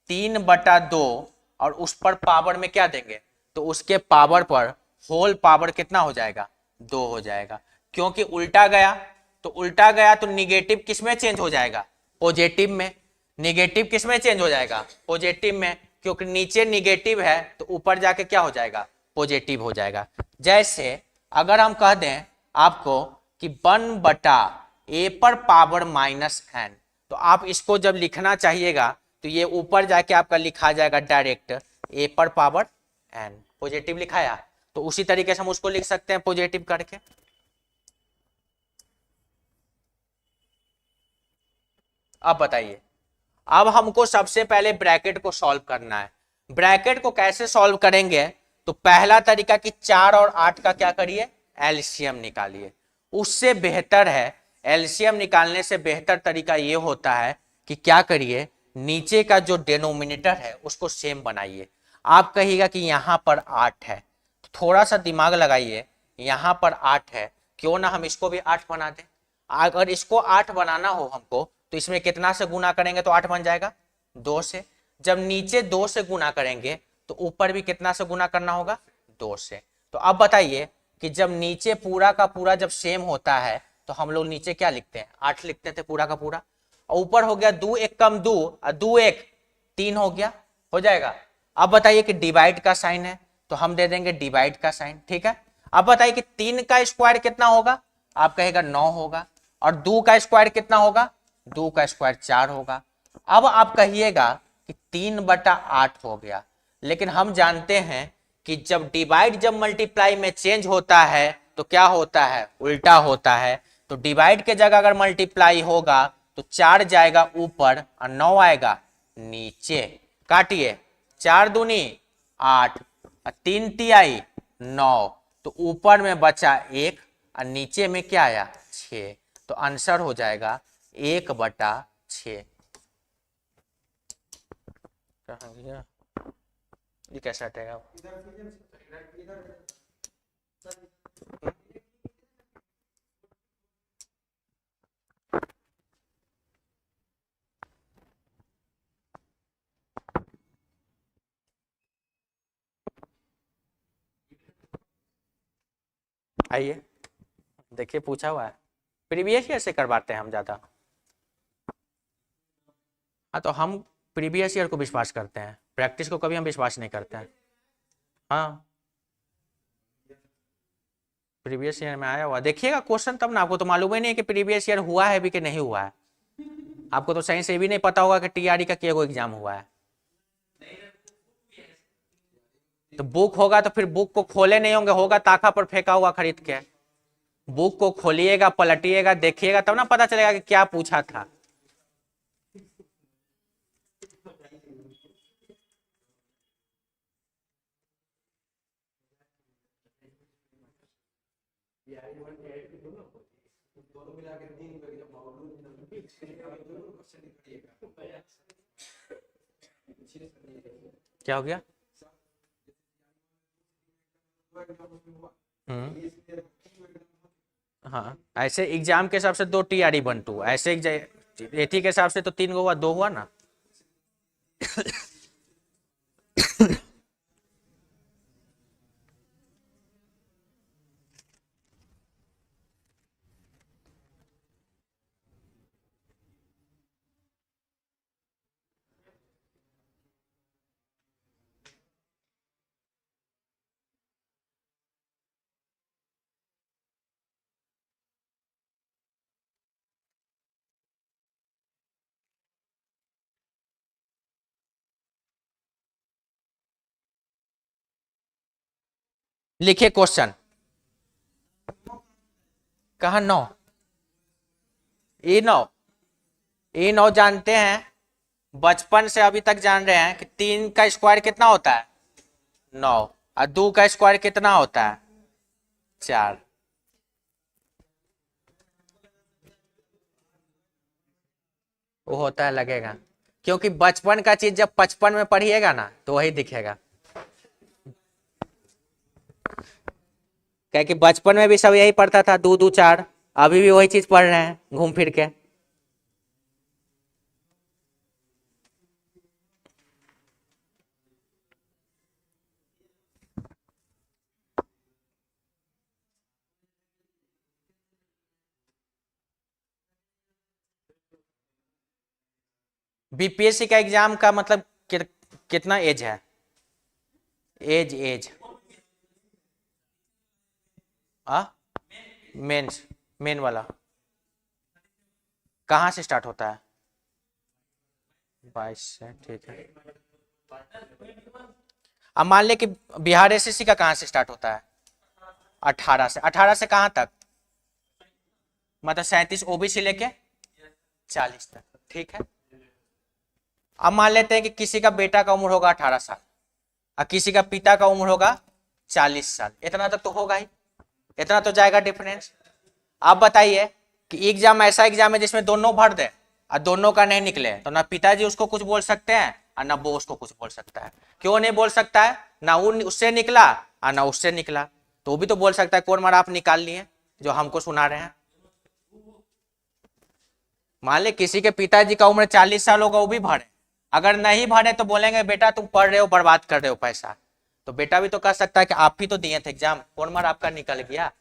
3/2 और उस पर पावर में क्या देंगे, तो उसके पावर पर होल पावर कितना हो जाएगा? 2 हो जाएगा। क्योंकि उल्टा गया, तो उल्टा गया तो निगेटिव किस में चेंज हो जाएगा? पॉजिटिव में। निगेटिव किस में चेंज हो जाएगा? पॉजिटिव में। क्योंकि नीचे निगेटिव है तो ऊपर जाके क्या हो जाएगा? पॉजिटिव हो जाएगा। जैसे अगर हम कह दें आपको कि 1/a पर पावर -n, तो आप इसको जब लिखना चाहिएगा तो ये ऊपर जाके आपका लिखा जाएगा डायरेक्ट a पर पावर n, पॉजिटिव लिखाया, तो उसी तरीके से हम उसको लिख सकते हैं पॉजिटिव करके। अब बताइए, अब हमको सबसे पहले ब्रैकेट को सॉल्व करना है। ब्रैकेट को कैसे सॉल्व करेंगे? तो पहला तरीका कि 4 और 8 का क्या करिए? एलसीएम निकालिए। उससे बेहतर है, एलसीएम निकालने से बेहतर तरीका ये होता है कि क्या करिए, नीचे का जो डिनोमिनेटर है उसको सेम बनाइए। आप कहिएगा कि यहाँ पर 8 है, थोड़ा सा दिमाग लगाइए, यहाँ पर 8 है, क्यों ना हम इसको भी 8 बना दें। अगर इसको 8 बनाना हो हमको तो इसमें कितना से गुना करेंगे तो 8 बन जाएगा, 2 से। जब नीचे 2 से गुना करेंगे तो ऊपर भी कितना से गुना करना होगा, 2 से। तो अब बताइए कि जब नीचे पूरा का पूरा जब सेम होता है तो हम लोग नीचे क्या लिखते हैं, 8 लिखते थे पूरा का पूरा, और ऊपर हो गया 2 1 कम 2 और 2 1 3 हो गया, हो जाएगा। अब बताइए कि डिवाइड का साइन है तो हम दे देंगे डिवाइड का साइन, ठीक है। अब बताइए कि 3 का स्क्वायर कितना होगा, आप कहेगा 9 होगा, और 2 का स्क्वायर कितना होगा, 2 का स्क्वायर 4 होगा। अब आप कहिएगा कि 3/8 हो गया, लेकिन हम जानते हैं कि जब डिवाइड जब मल्टीप्लाई में चेंज होता है तो क्या होता है, उल्टा होता है। तो डिवाइड के जगह अगर मल्टीप्लाई होगा तो 4 जाएगा ऊपर और 9 आएगा नीचे। काटिए, 4 दूनी 8 और 3 तिहाई 9, तो ऊपर में बचा 1 और नीचे में क्या आया, 6। तो आंसर हो जाएगा 1/6। ये कैसा हटेगा, आइए देखिए, पूछा हुआ है, प्रीवियस ईयर से करवाते हैं हम ज्यादा। हाँ तो हम प्रीवियस ईयर को विश्वास करते हैं, प्रैक्टिस को कभी हम विश्वास नहीं करते हैं। हाँ प्रीवियस ईयर में आया हुआ, देखिएगा क्वेश्चन तब ना, आपको तो मालूम ही नहीं है कि प्रीवियस ईयर हुआ है भी कि नहीं हुआ है। आपको तो सही से भी नहीं पता होगा कि टीआरई का क्या एग्जाम हुआ है। तो बुक होगा तो फिर बुक को खोले नहीं होंगे, होगा ताखा पर फेंका हुआ खरीद के। बुक को खोलिएगा, पलटिएगा, देखिएगा तब ना पता चलेगा कि क्या पूछा था। क्या हो गया, हाँ ऐसे एग्जाम के हिसाब से 2 टीआरई 1 2, ऐसे एटी के हिसाब से तो 3 हुआ, 2 हुआ ना। लिखिए क्वेश्चन, कहा 9, E9 जानते हैं, बचपन से अभी तक जान रहे हैं कि 3 का स्क्वायर कितना होता है, 9, और 2 का स्क्वायर कितना होता है, 4। वो होता है लगेगा, क्योंकि बचपन का चीज जब 55 में पढ़िएगा ना तो वही दिखेगा। क्या कि बचपन में भी सब यही पढ़ता था, 2 2 4, अभी भी वही चीज पढ़ रहे हैं घूम फिर के। बीपीएससी का एग्जाम का मतलब कितना एज है, एज मेन वाला कहाँ से स्टार्ट होता है, 22 से, ठीक है। अब मान ले कि बिहार एसएससी का कहाँ से स्टार्ट होता है, 18 से। 18 से कहाँ तक, मतलब 37 ओबीसी लेके 40 तक, ठीक है। अब मान लेते हैं कि किसी का बेटा का उम्र होगा 18 साल और किसी का पिता का उम्र होगा 40 साल, इतना तक तो होगा ही, इतना तो जाएगा डिफरेंस। आप बताइए कि एग्जाम ऐसा एग्जाम है जिसमें दोनों भर दे और दोनों का नहीं निकले, तो ना पिताजी उसको कुछ बोल सकते हैं और ना वो उसको कुछ बोल सकता है। क्यों नहीं बोल सकता है? ना वो उससे निकला और ना उससे निकला, तो वो भी तो बोल सकता है कौन मारा आप निकाल लिए जो हमको सुना रहे हैं। मान ले किसी के पिताजी का उम्र 40 साल होगा, वो भी भरे, अगर नहीं भरे तो बोलेंगे बेटा तुम पढ़ रहे हो, बर्बाद कर रहे हो पैसा। तो बेटा भी तो कह सकता है कि आप ही तो दिए थे एग्जाम, कौन मार आपका निकल गया,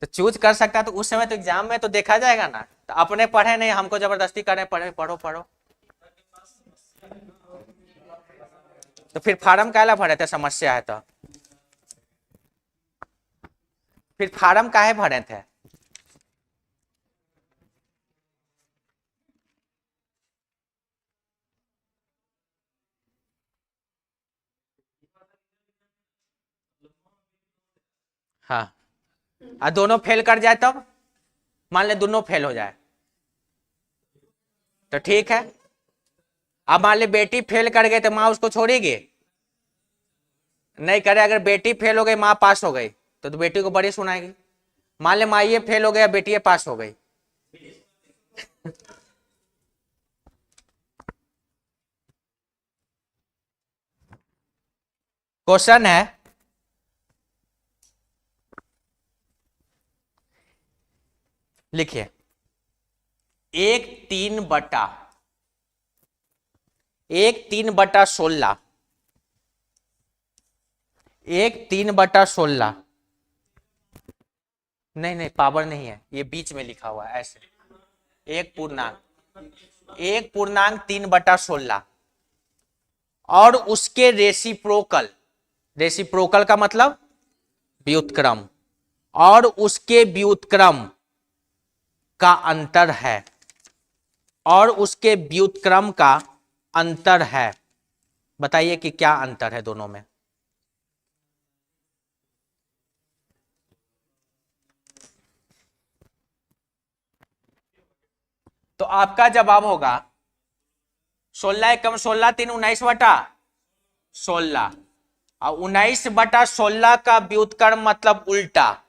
तो चूज कर सकता है। तो उस समय तो एग्जाम में तो देखा जाएगा ना, तो अपने पढ़े नहीं, हमको जबरदस्ती करें पढ़े, पढ़ो पढ़ो, तो फिर फार्म काहे भरे थे? समस्या है तो फिर फार्म काहे भरे थे? हाँ, और दोनों फेल कर जाए तब, मान ले दोनों फेल हो जाए तो ठीक है। अब मान ले बेटी फेल कर गई तो माँ उसको छोड़ेगी? नहीं करे। अगर बेटी फेल हो गई माँ पास हो गई तो बेटी को बड़ी सुनाएगी। मान ले माँ ये फेल हो गया बेटी पास हो गई, क्वेश्चन है लिखिए, एक 3/16, एक 3/16, नहीं पावर नहीं है, ये बीच में लिखा हुआ है ऐसे, एक पूर्णांक 3/16 और उसके रेसिप्रोकल, रेसिप्रोकल का मतलब व्युत्क्रम, और उसके व्युत्क्रम का अंतर है, और उसके व्युत्क्रम का अंतर है। बताइए कि क्या अंतर है दोनों में? तो आपका जवाब होगा 16 एकम 16 3 19/16, और 19/16 का व्युत्क्रम मतलब उल्टा।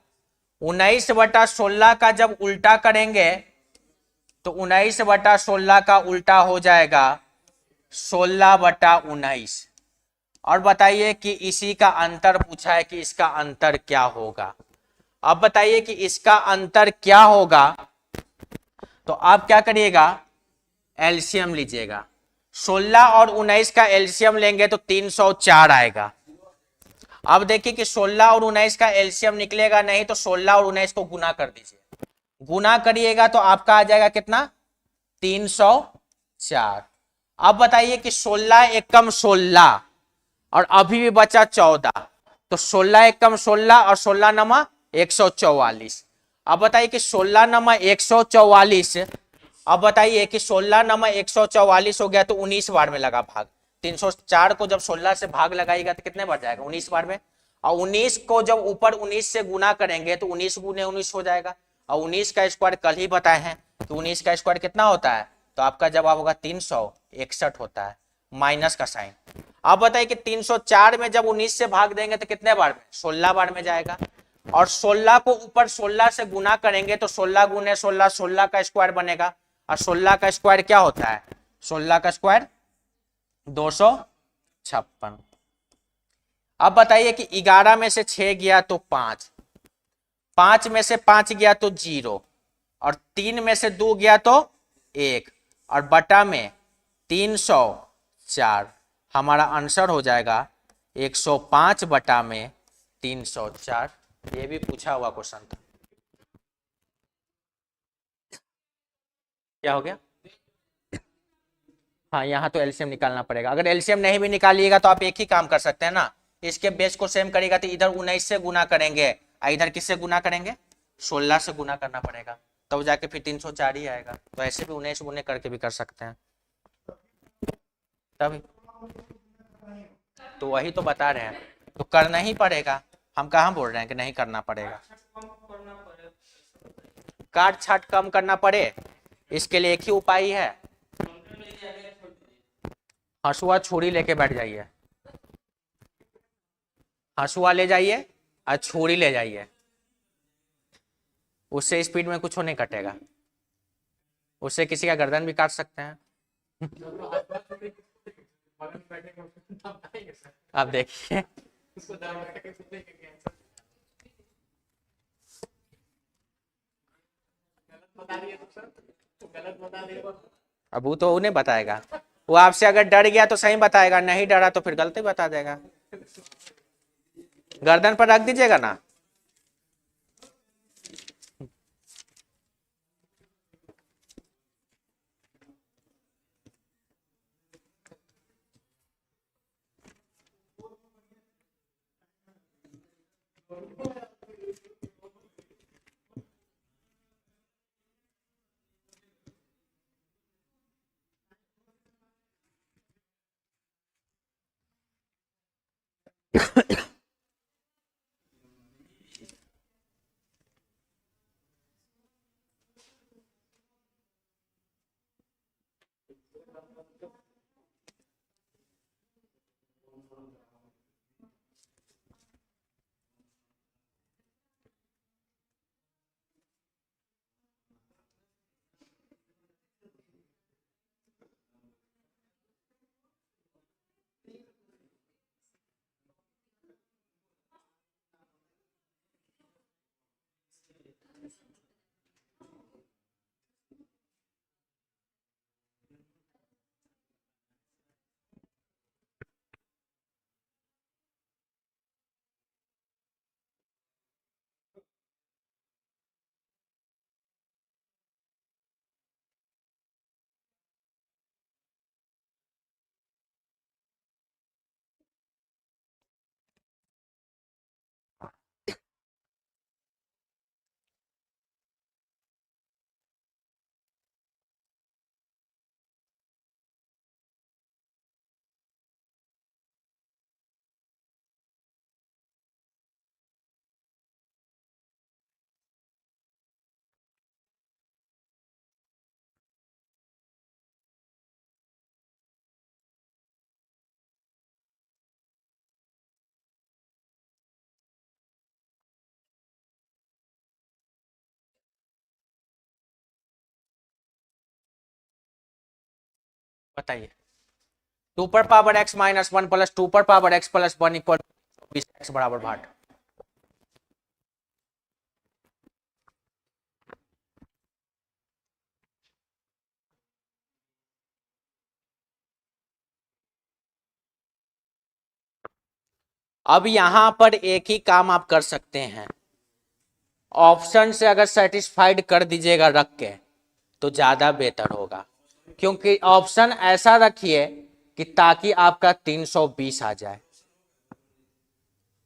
19/16 का जब उल्टा करेंगे तो 19/16 का उल्टा हो जाएगा 16/19। और बताइए कि इसी का अंतर पूछा है कि इसका अंतर क्या होगा। अब बताइए कि इसका अंतर क्या होगा, तो आप क्या करिएगा, एलसीएम लीजिएगा। 16 और 19 का एलसीएम लेंगे तो 304 आएगा। अब देखिए कि 16 और 19 का एलसीएम निकलेगा नहीं, तो 16 और 19 को गुना कर दीजिए, गुना करिएगा तो आपका आ जाएगा कितना, 304। अब बताइए कि 16 एकम 16 और अभी भी बचा 14, तो 16 एकम 16 और 16 नमा 144। अब बताइए कि 16 नमा 144, अब बताइए कि 16 नमा 144 हो गया तो 19 बार में लगा भाग। 304 को जब 16 से भाग लगाएगा तो कितने बार जाएगा, 19 बार में। और 19 को जब ऊपर 19 से गुना करेंगे तो 19 गुने 19 हो जाएगा। और 19 का स्क्वायर कल ही बताए हैं कि 19 का स्क्वायर कितना होता है, तो आपका जवाब होगा 361 होता है, माइनस का साइन। अब बताइए कि 304 में जब 19 से भाग देंगे तो कितने बार में, 16 बार में जाएगा। और 16 को ऊपर 16 से गुना करेंगे तो 16 गुने 16 16 का स्क्वायर बनेगा, और 16 का स्क्वायर क्या होता है, 16 का स्क्वायर 256। अब बताइए कि 11 में से 6 गया तो 5, 5 में से 5 गया तो 0, और 3 में से 2 गया तो 1, और बटा में 304। हमारा आंसर हो जाएगा 105 बटा में 304। ये भी पूछा हुआ क्वेश्चन था। क्या हो गया? हाँ, यहाँ तो एलसीएम निकालना पड़ेगा। अगर एलसीएम नहीं भी निकालिएगा तो आप एक ही काम कर सकते हैं ना, इसके बेस को सेम करेगा तो इधर 19 से गुना करेंगे, इधर किससे गुना करेंगे, 16 से गुना करना पड़ेगा, तब जाके फिर 304 ही आएगा। तो ऐसे भी 19 गुने करके भी कर सकते हैं तभी। तो वही तो बता रहे हैं, तो करना ही पड़ेगा। हम कहाँ बोल रहे हैं कि नहीं करना पड़ेगा। काट छाट कम करना पड़े, इसके लिए एक ही उपाय है, हसुआ छुरी लेके बैठ जाइए, हसुआ ले जाइए और छुरी ले जाइए, उससे स्पीड में कुछ नहीं कटेगा, उससे किसी का गर्दन भी काट सकते हैं। आप देखिए, अब वो तो उन्हें बताएगा। वो आपसे अगर डर गया तो सही बताएगा, नहीं डरा तो फिर गलती बता देगा। गर्दन पर रख दीजिएगा ना। बताइए, 2 पर पावर x माइनस 1 प्लस 2 पर power x plus 1 equal x बराबर 8। अब यहां पर एक ही काम आप कर सकते हैं, ऑप्शन से अगर सेटिस्फाइड कर दीजिएगा रख के तो ज्यादा बेहतर होगा, क्योंकि ऑप्शन ऐसा रखिए कि ताकि आपका 320 आ जाए।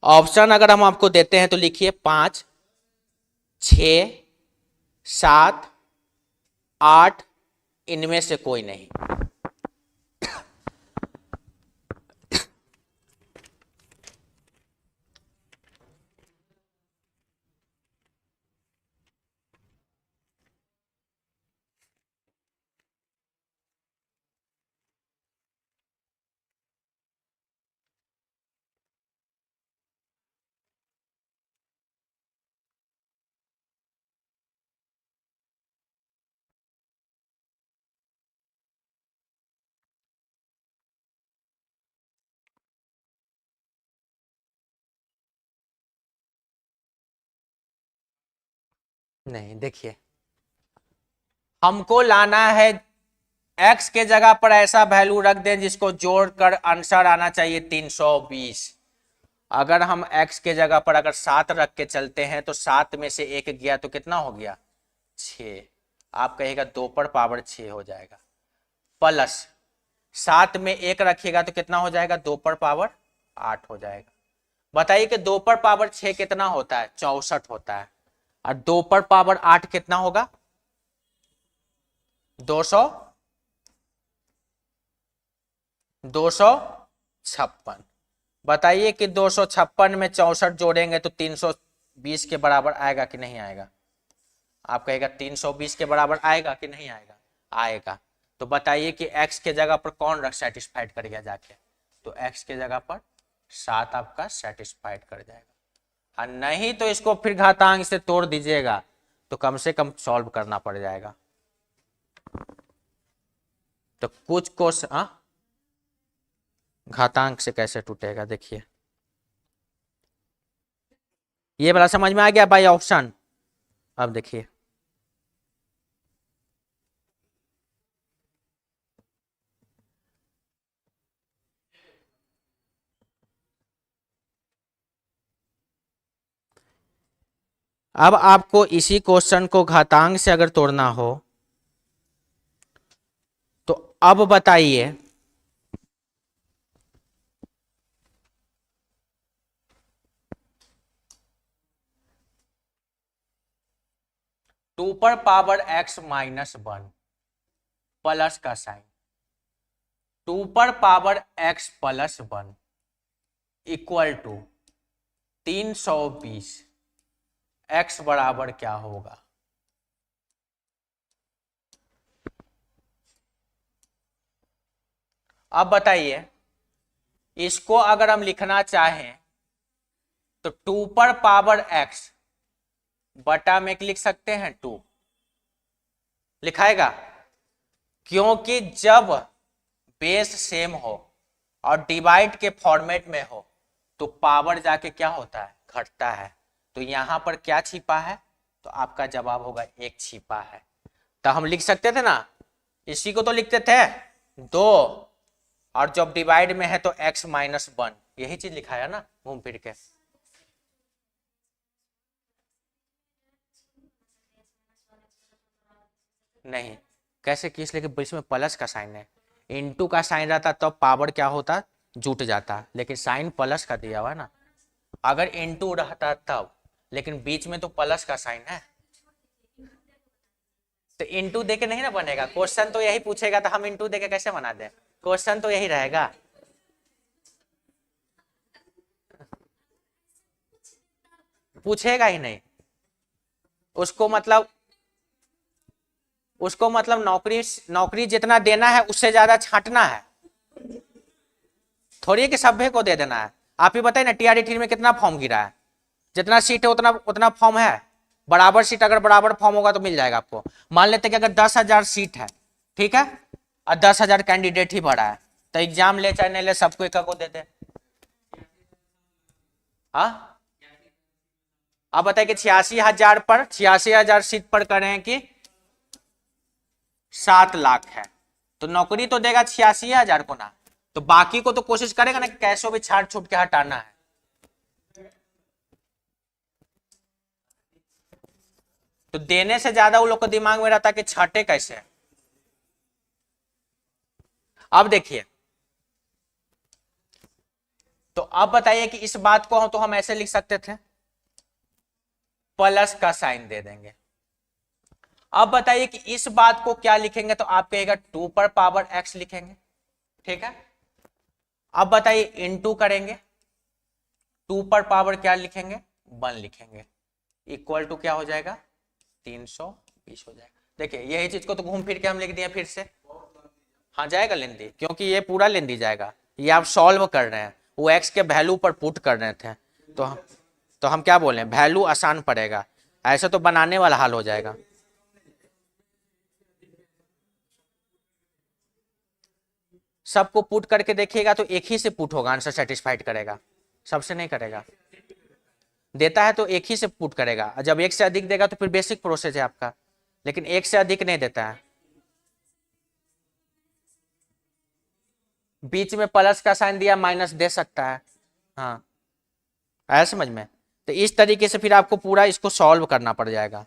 ऑप्शन अगर हम आपको देते हैं तो लिखिए 5, 6, 7, 8, इनमें से कोई नहीं। नहीं, देखिए, हमको लाना है x के जगह पर ऐसा वैल्यू रख दें जिसको जोड़कर आंसर आना चाहिए 320। अगर हम x के जगह पर अगर 7 रख के चलते हैं तो 7 में से 1 गया तो कितना हो गया, 6। आप कहेगा 2 पर पावर 6 हो जाएगा, प्लस 7 में 1 रखिएगा तो कितना हो जाएगा, 2 पर पावर 8 हो जाएगा। बताइए कि 2 पर पावर 6 कितना होता है, 64 होता है, और 2 पर पावर 8 कितना होगा, 256। बताइए कि 256 में 64 जोड़ेंगे तो 320 के बराबर आएगा कि नहीं आएगा। आप कहेगा 320 के बराबर आएगा कि नहीं आएगा, आएगा। तो बताइए कि x के जगह पर कौन रख सेटिस्फाइड करेगा जाके, तो x के जगह पर 7 आपका सेटिस्फाइड कर जाएगा। और नहीं तो इसको फिर घातांक से तोड़ दीजिएगा तो कम से कम सॉल्व करना पड़ जाएगा। तो कुछ क्वेश्चन घातांक से कैसे टूटेगा, देखिए ये वाला समझ में आ गया बाई ऑप्शन। अब देखिए अब आपको इसी क्वेश्चन को घातांक से अगर तोड़ना हो तो अब बताइए टू पर power x minus one plus का साइन, टू पर power x plus one equal to 320, x बराबर क्या होगा। अब बताइए इसको अगर हम लिखना चाहें तो टू पर पावर एक्स बटा में लिख सकते हैं 2, लिखाएगा, क्योंकि जब बेस सेम हो और डिवाइड के फॉर्मेट में हो तो पावर जाके क्या होता है, घटता है। तो यहां पर क्या छिपा है, तो आपका जवाब होगा 1 छिपा है। तो हम लिख सकते थे ना, इसी को तो लिखते थे 2, और जब डिवाइड में है तो x माइनस 1, यही चीज लिखा है ना घूम फिर के। नहीं, कैसे किस, लेकिन इसमें प्लस का साइन है, इनटू का साइन रहता तब पावर क्या होता, जुट जाता, लेकिन साइन प्लस का दिया हुआ है ना। अगर इनटू रहता तब, लेकिन बीच में तो प्लस का साइन है, तो इनटू देके नहीं ना बनेगा। क्वेश्चन तो यही पूछेगा तो हम इनटू देके कैसे बना दें, क्वेश्चन तो यही रहेगा। पूछेगा ही नहीं उसको, मतलब नौकरी नौकरी जितना देना है उससे ज्यादा छांटना है, थोड़ी है कि सभ्य को दे देना है। आप ही बताइए ना टीआरटी में कितना फॉर्म गिरा है, जितना सीट है उतना उतना फॉर्म है, बराबर सीट अगर बराबर फॉर्म होगा तो मिल जाएगा आपको। मान लेते कि अगर 10,000 सीट है, ठीक है, और 10,000 कैंडिडेट ही भरा है, तो एग्जाम ले चाहे नहीं ले सबको एक को दे दे। अब बताइए कि 86,000 पर 86,000 सीट पर करें कि 7 लाख है, तो नौकरी तो देगा 86,000 को ना, तो बाकी को तो कोशिश करेगा ना कि कैसे भी छाट छूट के हटाना है। तो देने से ज्यादा वो लोग को दिमाग में रहता कि छाटे कैसे। अब देखिए, तो अब बताइए कि इस बात को तो हम ऐसे लिख सकते थे, प्लस का साइन दे देंगे। अब बताइए कि इस बात को क्या लिखेंगे, तो आप कहेगा 2 पर पावर x लिखेंगे, ठीक है। अब बताइए इनटू करेंगे, 2 पर पावर क्या लिखेंगे, 1 लिखेंगे, इक्वल टू क्या हो जाएगा, 320 हो जाएगा। देखिए यही चीज को तो घूम फिर के हम लिख दिए फिर से। हाँ जाएगा लेंदी, क्योंकि ये पूरा लेंदी जाएगा, ये आप सॉल्व कर रहे हैं, वो x के वैल्यू पर पुट कर रहे थे, तो हम क्या बोले, वैल्यू आसान पड़ेगा, ऐसे तो बनाने वाला हाल हो जाएगा। सबको पुट करके देखिएगा तो एक ही से पुट होगा, आंसर सेटिस्फाइड करेगा, सबसे नहीं करेगा। देता है तो एक ही से पुट करेगा, जब एक से अधिक देगा तो फिर बेसिक प्रोसेस है आपका, लेकिन एक से अधिक नहीं देता है। बीच में प्लस का साइन दिया, माइनस दे सकता है। हाँ आया समझ में। तो इस तरीके से फिर आपको पूरा इसको सॉल्व करना पड़ जाएगा।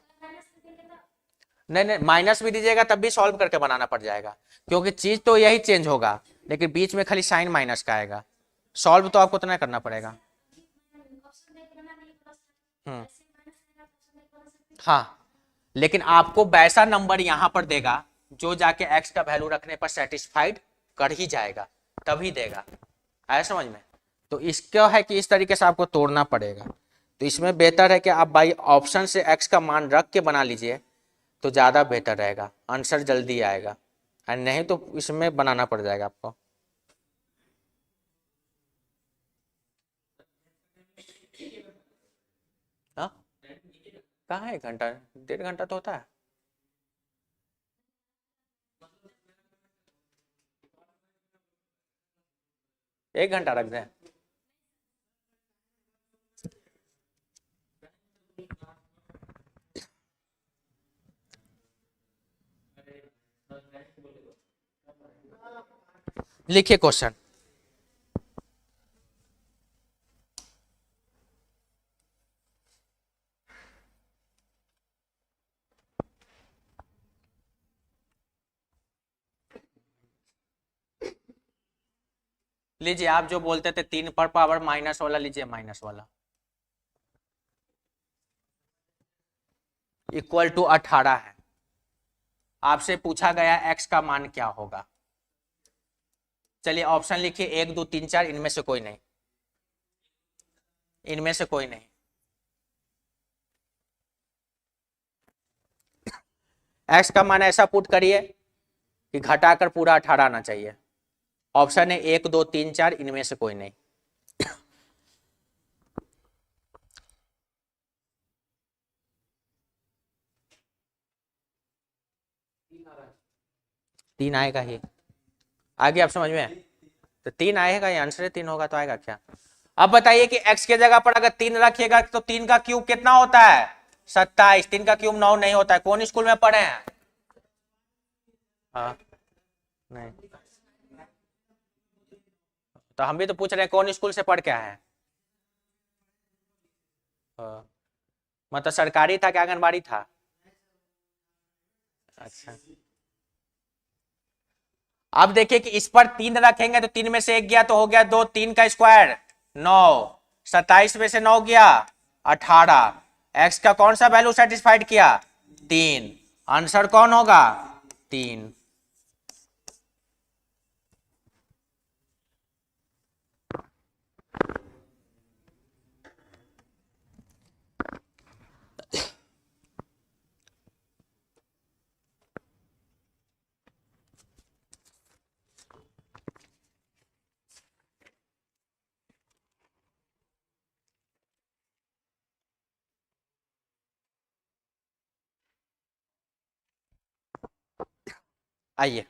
नहीं नहीं, माइनस भी दीजिएगा तब भी सॉल्व करके बनाना पड़ जाएगा, क्योंकि चीज तो यही चेंज होगा, लेकिन बीच में खाली साइन माइनस का आएगा, सॉल्व तो आपको उतना करना पड़ेगा। हाँ, लेकिन आपको वैसा नंबर यहां पर देगा जो जाके x का वैल्यू रखने पर सेटिस्फाइड कर ही जाएगा, तभी देगा। आया समझ में। तो इसका है कि इस तरीके से आपको तोड़ना पड़ेगा, तो इसमें बेहतर है कि आप बाई ऑप्शन से x का मान रख के बना लीजिए, तो ज्यादा बेहतर रहेगा, आंसर जल्दी आएगा, और नहीं तो इसमें बनाना पड़ जाएगा आपको। हाँ कहाँ है, 1 घंटा 1.5 घंटा तो होता है। 1 घंटा रख दें? लिखिए क्वेश्चन। लीजिए, आप जो बोलते थे 3 पर पावर माइनस वाला, लीजिए माइनस वाला। इक्वल टू 18 है। आपसे पूछा गया x का मान क्या होगा। चलिए ऑप्शन लिखिए, 1 2 3 4, इनमें से कोई नहीं, इनमें से कोई नहीं। x का मान ऐसा पुट करिए कि घटाकर पूरा 18 आना चाहिए। ऑप्शन है 1 2 3 4, इनमें से कोई नहीं। तीन आएगा ही, आगे आप समझ में? तो 3 आएगा, ये आंसर है 3 होगा तो आएगा क्या? अब बताइए कि x के जगह पर अगर 3 रखिएगा तो 3 का क्यूब कितना होता है? 27। 3 का क्यूब 9 नहीं होता है। कौन स्कूल में पढ़े हैं? हाँ नहीं, तो हम भी तो पूछ रहे हैं कौन स्कूल से पढ़ के आए हैं। मतलब सरकारी था कि आंगनबाड़ी था? अच्छा, अब देखिए कि इस पर 3 रखेंगे तो 3 में से 1 गया तो हो गया 2, 3 का स्क्वायर 9, 27 में से 9 गया 18। एक्स का कौन सा वैल्यू सेटिस्फाइड किया? 3। आंसर कौन होगा? 3। आइए,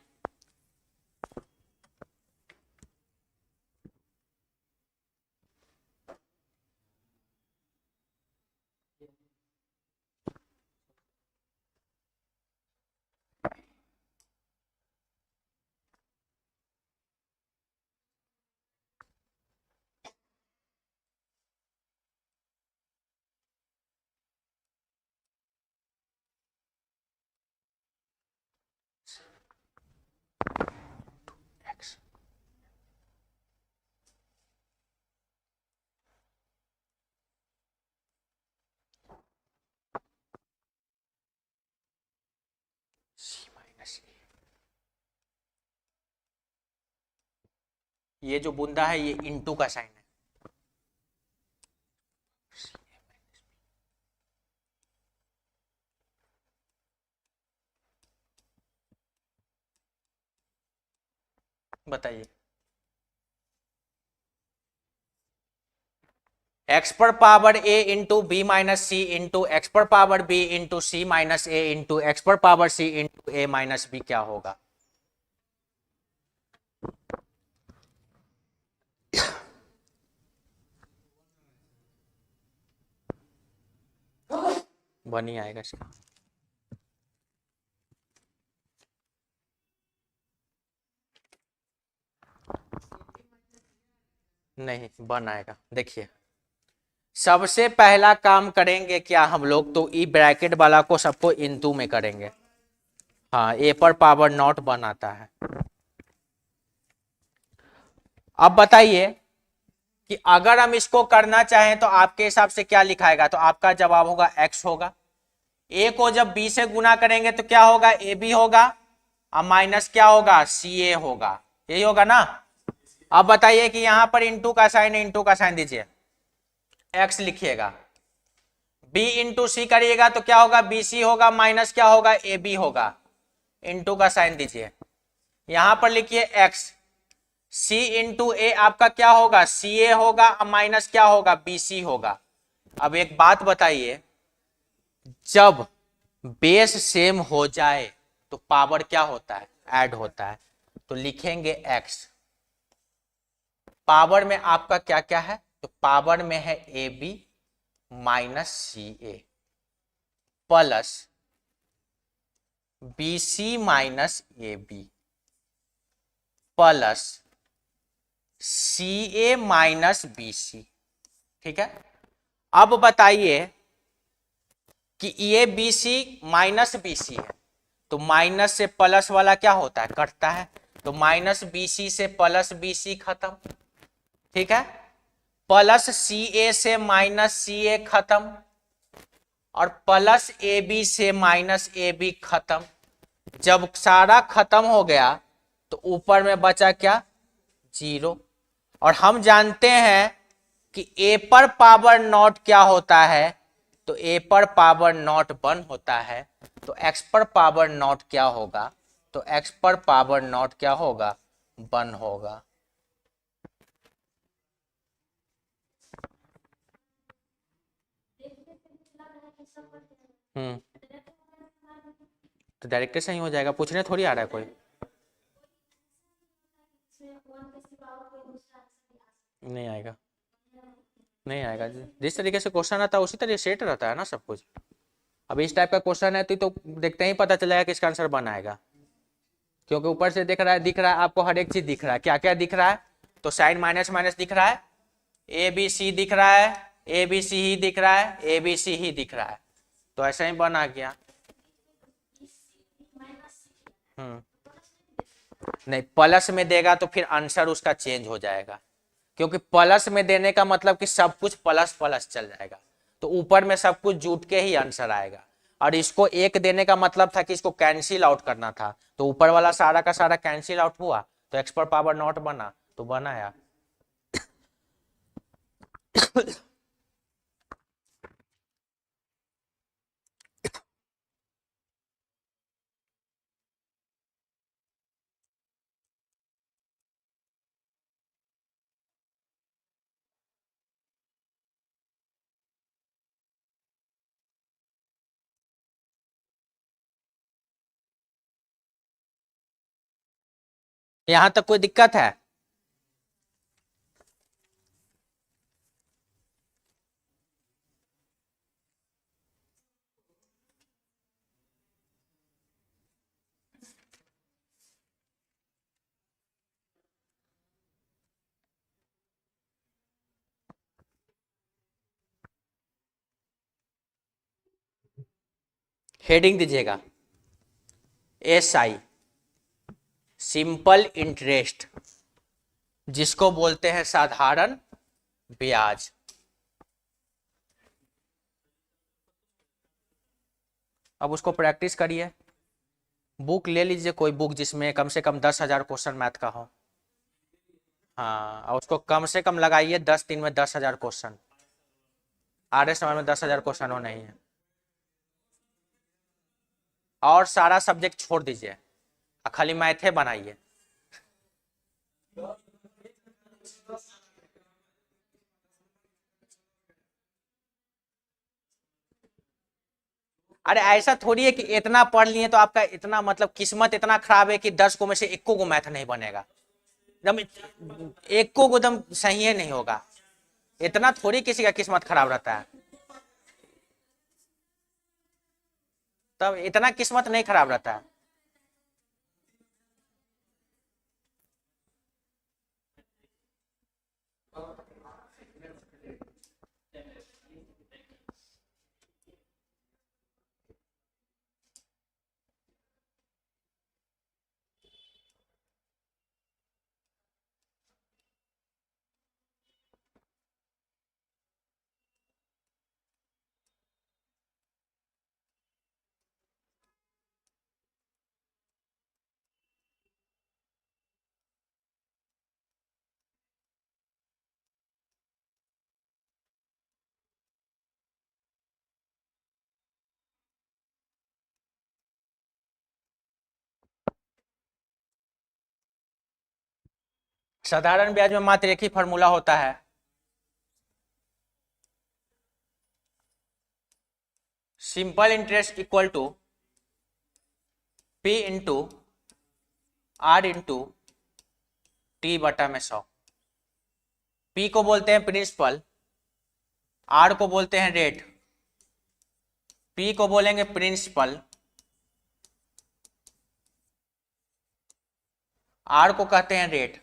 ये जो बूंदा है ये इंटू का साइन है। बताइए, एक्स पर power a into B minus C into x पर पावर b into C minus A into x पर power c into A minus B क्या होगा? बनी आएगा इसका। नहीं, बन आएगा। देखिए, सबसे पहला काम करेंगे क्या हम लोग, तो ई ब्रैकेट वाला को सबको इंटू में करेंगे। हाँ, ए पर पावर नॉट बन आता है। अब बताइए कि अगर हम इसको करना चाहें तो आपके हिसाब से क्या लिखाएगा? तो आपका जवाब होगा x होगा। a को जब b से गुना करेंगे तो क्या होगा? ए बी होगा, और माइनस क्या होगा? सी ए होगा। यही होगा ना? अब बताइए कि यहां पर इंटू का साइन है, इंटू का साइन दीजिए, x लिखिएगा। b इंटू सी करिएगा तो क्या होगा? बी सी होगा, माइनस क्या होगा? ए बी होगा। इंटू का साइन दीजिए, यहां पर लिखिए x। c इंटू ए आपका क्या होगा? सी ए होगा, माइनस क्या होगा? बी सी होगा। अब एक बात बताइए, जब बेस सेम हो जाए तो पावर क्या होता है? ऐड होता है। तो लिखेंगे x। पावर में आपका क्या क्या है, तो पावर में है A B minus C A plus B C minus A B plus C A minus B C. ठीक है, अब बताइए कि ये B C minus B C है, तो माइनस से प्लस वाला क्या होता है, कटता है, तो माइनस बी सी से प्लस बी सी खत्म। ठीक है, प्लस सी ए से माइनस सी ए खत्म और प्लस ए बी से माइनस ए बी खत्म। जब सारा खत्म हो गया तो ऊपर में बचा क्या, जीरो। और हम जानते हैं कि ए पर पावर नॉट क्या होता है, तो ए पर पावर नॉट 1 होता है, तो एक्स पर पावर नॉट क्या होगा, तो एक्स पर पावर नॉट क्या होगा, 1 होगा। तो डायरेक्ट से ही हो जाएगा, पूछने थोड़ी आ रहा है कोई। नहीं आएगा, नहीं आएगा, जिस तरीके से क्वेश्चन आता है उसी तरीके सेट रहता है ना सब कुछ। अब इस टाइप का क्वेश्चन है तो देखते ही पता चल जाएगा कि इसका आंसर 1 आएगा, क्योंकि ऊपर से दिख रहा है आपको, हर एक चीज दिख रहा है। क्या क्या दिख रहा है, तो साइन माइनस माइनस दिख रहा है, ए बी सी दिख रहा है, ए बी सी ही दिख रहा है, ए बी सी ही दिख रहा है, तो ऐसा ही 1 आ गया। नहीं, प्लस में देगा तो फिर आंसर उसका चेंज हो जाएगा, क्योंकि प्लस में देने का मतलब कि सब कुछ प्लस प्लस चल जाएगा, तो ऊपर में सब कुछ जुट के ही आंसर आएगा। और इसको 1 देने का मतलब था कि इसको कैंसिल आउट करना था, तो ऊपर वाला सारा का सारा कैंसिल आउट हुआ, तो एक्स पर पावर नॉट बना, तो बनाया। यहां तक कोई दिक्कत है? हेडिंग दीजिएगा SI, सिंपल इंटरेस्ट, जिसको बोलते हैं साधारण ब्याज। अब उसको प्रैक्टिस करिए, बुक ले लीजिए, कोई बुक जिसमें कम से कम 10,000 क्वेश्चन मैथ का हो। हाँ, और उसको कम से कम लगाइए 10 दिन में 10,000 क्वेश्चन, आधे समय में 10,000 क्वेश्चन हो नहीं है। और सारा सब्जेक्ट छोड़ दीजिए, खाली मैथे बनाइए। अरे ऐसा थोड़ी है कि इतना पढ़ लिए तो आपका इतना मतलब किस्मत इतना खराब है कि 10 को में से 1 को मैथ नहीं बनेगा, एकदम 1 को एकदम सही है नहीं होगा, इतना थोड़ी किसी का किस्मत खराब रहता है, तब इतना किस्मत नहीं खराब रहता है। साधारण ब्याज में मात्र एक ही फॉर्मूला होता है, simple interest equal to P into R into T बटा में 100। पी को बोलते हैं प्रिंसिपल, आर को बोलते हैं रेट। पी को बोलेंगे प्रिंसिपल, आर को कहते हैं रेट,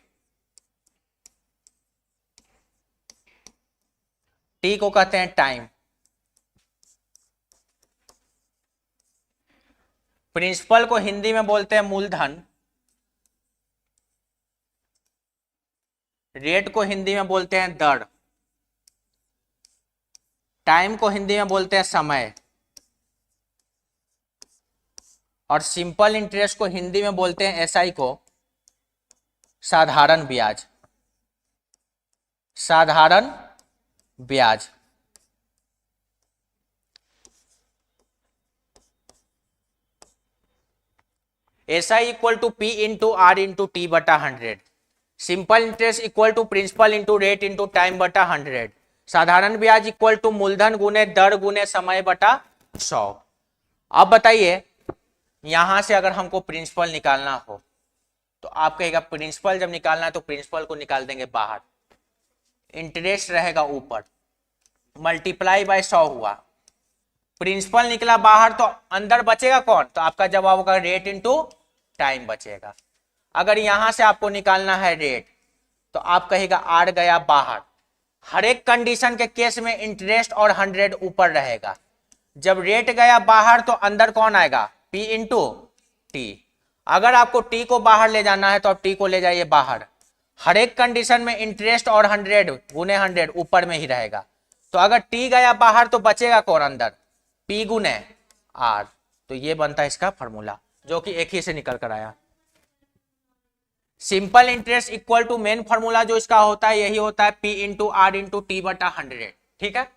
टी को कहते हैं टाइम। प्रिंसिपल को हिंदी में बोलते हैं मूलधन, रेट को हिंदी में बोलते हैं दर, टाइम को हिंदी में बोलते हैं समय, और सिंपल इंटरेस्ट को हिंदी में बोलते हैं एसआई को साधारण ब्याज। साधारण ब्याज। SI equal to P into R into T बटा 100। Simple interest equal to principal into rate into time बटा 100। साधारण ब्याज इक्वल टू मूलधन गुने दर गुने समय बटा 100। अब बताइए, यहां से अगर हमको प्रिंसिपल निकालना हो तो आप कहेगा प्रिंसिपल जब निकालना है तो प्रिंसिपल को निकाल देंगे बाहर, इंटरेस्ट रहेगा ऊपर, मल्टीप्लाई बाय 100 हुआ। प्रिंसिपल निकला बाहर तो अंदर बचेगा कौन? तो आपका जवाब होगा रेट इंटू टाइम बचेगा। अगर यहां से आपको निकालना है रेट तो आप कहेगा आर गया बाहर। हर एक कंडीशन के केस में इंटरेस्ट और 100 ऊपर रहेगा। जब रेट गया बाहर तो अंदर कौन आएगा? P into T. अगर आपको टी को बाहर ले जाना है तो आप टी को ले जाइए बाहर। हर एक कंडीशन में इंटरेस्ट और 100 गुने 100 ऊपर में ही रहेगा। तो अगर टी गया बाहर तो बचेगा कौन अंदर? पी गुने आर। तो ये बनता है इसका फॉर्मूला, जो कि एक ही से निकल कर आया। Simple interest equal to main formula जो इसका होता है यही होता है P into R into T बटा 100। ठीक है।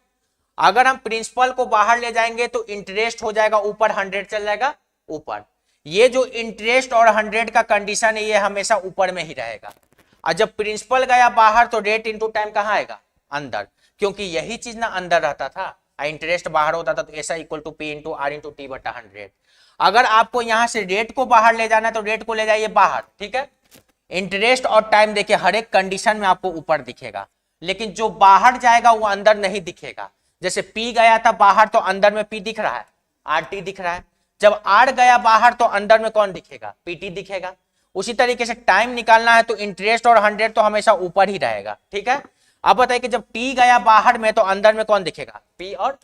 अगर हम प्रिंसिपल को बाहर ले जाएंगे तो इंटरेस्ट हो जाएगा ऊपर, 100 चल जाएगा ऊपर। ये जो इंटरेस्ट और 100 का कंडीशन है ये हमेशा ऊपर में ही रहेगा। और जब प्रिंसिपल गया बाहर तो रेट इंटू टाइम कहाँ आएगा? अंदर, क्योंकि यही चीज ना अंदर रहता था, इंटरेस्ट बाहर होता था तो ऐसा equal to P into R into T बटा 100। अगर आपको यहां से रेट को बाहर ले जाना है तो रेट को ले जाइए बाहर। ठीक है। इंटरेस्ट और टाइम देखिए हर एक कंडीशन में आपको ऊपर दिखेगा, लेकिन जो बाहर जाएगा वो अंदर नहीं दिखेगा। जैसे पी गया था बाहर तो अंदर में पी दिख रहा है, आर टी दिख रहा है। जब आर गया बाहर तो अंदर में कौन दिखेगा? पीटी दिखेगा। उसी तरीके से टाइम निकालना है तो इंटरेस्ट और 100 तो हमेशा ऊपर ही रहेगा। ठीक है। अब बताइए कि जब टी गया बाहर में तो अंदर में कौन दिखेगा? पी और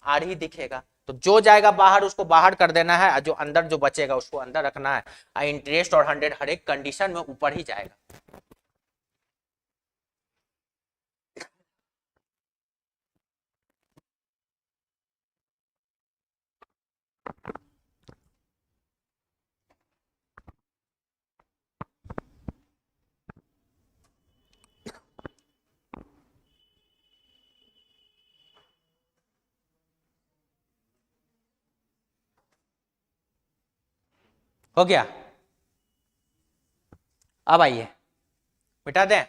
आर ही दिखेगा। तो जो जाएगा बाहर उसको बाहर कर देना है, और जो अंदर जो बचेगा उसको अंदर रखना है। इंटरेस्ट और 100 हर एक कंडीशन में ऊपर ही जाएगा। हो गया? अब आइए मिटा दें।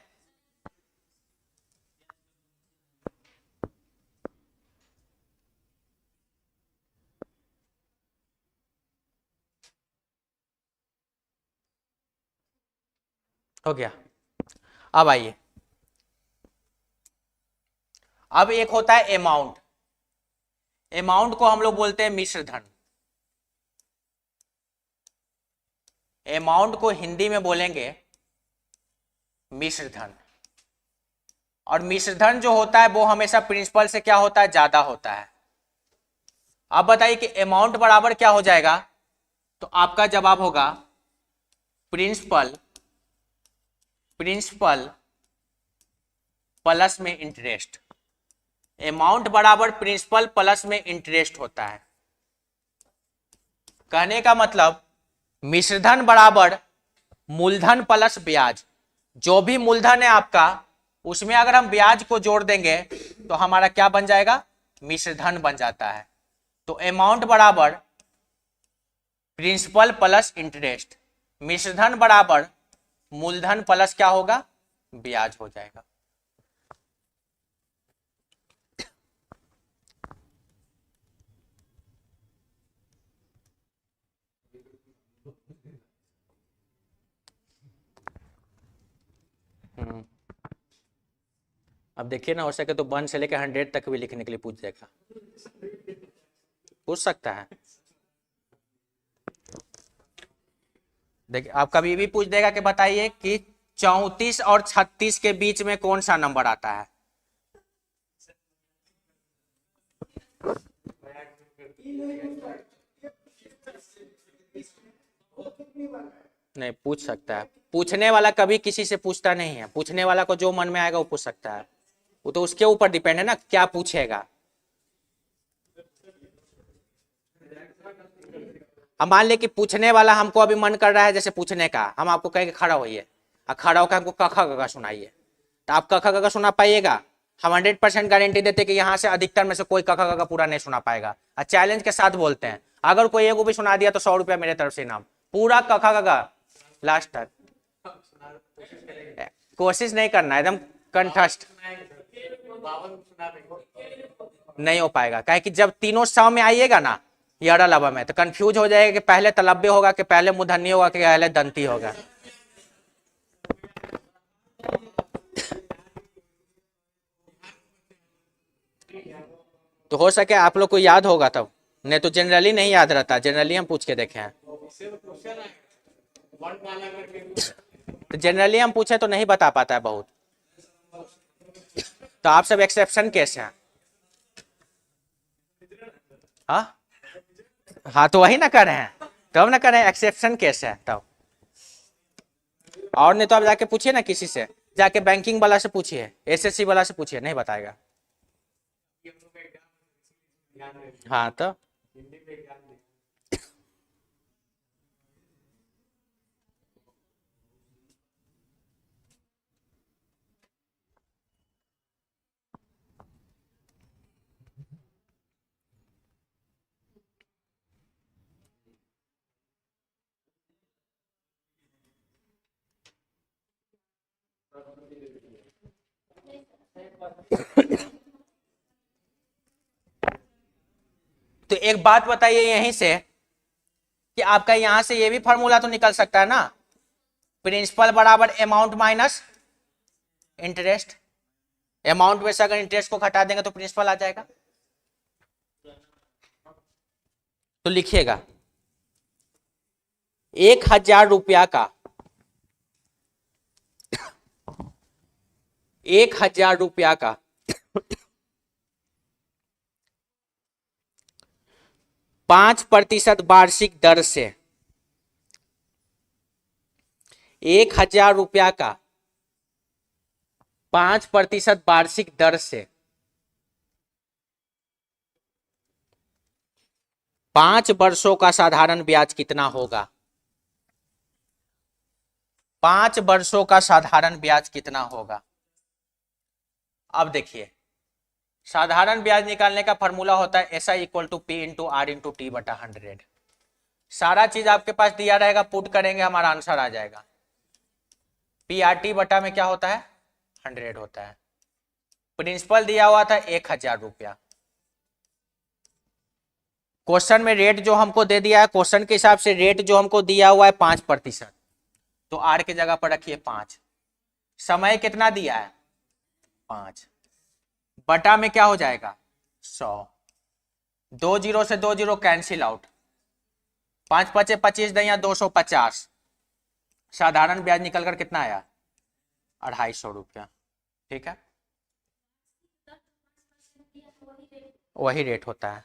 हो गया। अब आइए, अब एक होता है अमाउंट। अमाउंट को हम लोग बोलते हैं मिश्र धन। अमाउंट को हिंदी में बोलेंगे मिश्र धन। और मिश्र धन जो होता है वो हमेशा प्रिंसिपल से क्या होता है? ज्यादा होता है। अब बताइए कि अमाउंट बराबर क्या हो जाएगा? तो आपका जवाब होगा प्रिंसिपल, प्रिंसिपल प्लस में इंटरेस्ट। अमाउंट बराबर प्रिंसिपल प्लस में इंटरेस्ट होता है। कहने का मतलब मिश्रधन बराबर मूलधन प्लस ब्याज। जो भी मूलधन है आपका उसमें अगर हम ब्याज को जोड़ देंगे तो हमारा क्या बन जाएगा? मिश्रधन बन जाता है। तो अमाउंट बराबर प्रिंसिपल प्लस इंटरेस्ट, मिश्रधन बराबर मूलधन प्लस क्या होगा? ब्याज हो जाएगा। अब देखिए ना, हो सके तो 1 से लेकर 100 तक भी लिखने के लिए पूछ देगा, पूछ सकता है। देखिए आप कभी भी पूछ देगा कि बताइए कि 34 और 36 के बीच में कौन सा नंबर आता है। नहीं पूछ सकता है, पूछने वाला कभी किसी से पूछता नहीं है, पूछने वाला को जो मन में आएगा वो पूछ सकता है, वो तो उसके ऊपर डिपेंड है ना क्या पूछेगा। अब मान ले कि पूछने वाला हमको अभी मन कर रहा है जैसे पूछने का, हम आपको कहेंगे खड़ा होइए, और खड़ा होकर हमको कखा गगा सुनाइए, तो आप कखा गगा सुना पाइएगा? हम 100% गारंटी देते कि यहाँ से अधिकतर में से कोई कखा गगा पूरा नहीं सुना पाएगा, और चैलेंज के साथ बोलते हैं अगर कोई एगो भी सुना दिया तो 100 रुपया मेरे तरफ से इनाम, पूरा कखा गगा लास्ट तक। कोशिश नहीं करना एकदम कंठस्थ, नहीं हो पाएगा, काहे कि जब तीनों सौ में आइएगा ना यड़ा लबा में, तो कंफ्यूज हो जाएगा कि पहले तलब्बे होगा कि पहले मूर्धन्य होगा कि पहले दंती होगा। तो हो सके आप लोग को याद होगा तब, नहीं तो जनरली नहीं याद रहता, जनरली हम पूछ के देखे हैं। तो जनरली हम पूछे तो नहीं बता पाता है बहुत, तो आप सब एक्सेप्शन केस हैं। हाँ हाँ, तो वही ना कर रहे हैं, तब ना कर रहे हैं, एक्सेप्शन केस है तब। और नहीं तो आप जाके पूछिए ना किसी से, जाके बैंकिंग वाला से पूछिए, एसएससी वाला से पूछिए, नहीं बताएगा। हाँ तो तो एक बात बताइए यहीं से कि आपका यहां से ये भी फॉर्मूला तो निकल सकता है ना, प्रिंसिपल बराबर अमाउंट माइनस इंटरेस्ट। अमाउंट में से अगर इंटरेस्ट को घटा देंगे तो प्रिंसिपल आ जाएगा। तो लिखिएगा 1,000 रुपया का 1,000 रुपया का 5% वार्षिक दर से 1,000 रुपया का 5% वार्षिक दर से 5 वर्षों का साधारण ब्याज कितना होगा? 5 वर्षों का साधारण ब्याज कितना होगा? अब देखिए, साधारण ब्याज निकालने का फॉर्मूला होता है SI equal to P into R into T बटा 100। सारा चीज आपके पास दिया रहेगा, पुट करेंगे हमारा आंसर आ जाएगा। PRT बटा में क्या होता है? 100 होता है। प्रिंसिपल दिया हुआ था 1,000 रुपया। क्वेश्चन में रेट जो हमको दे दिया है, क्वेश्चन के हिसाब से रेट जो हमको दिया हुआ है 5%, तो आर की जगह पर रखिए 5। समय कितना दिया है? 5 बटा में क्या हो जाएगा? 100। 2 जीरो से 2 जीरो कैंसिल आउट, 5 पचे 25 दिया 250। साधारण ब्याज निकलकर कितना आया? 250 रुपया। ठीक है, वही रेट होता है।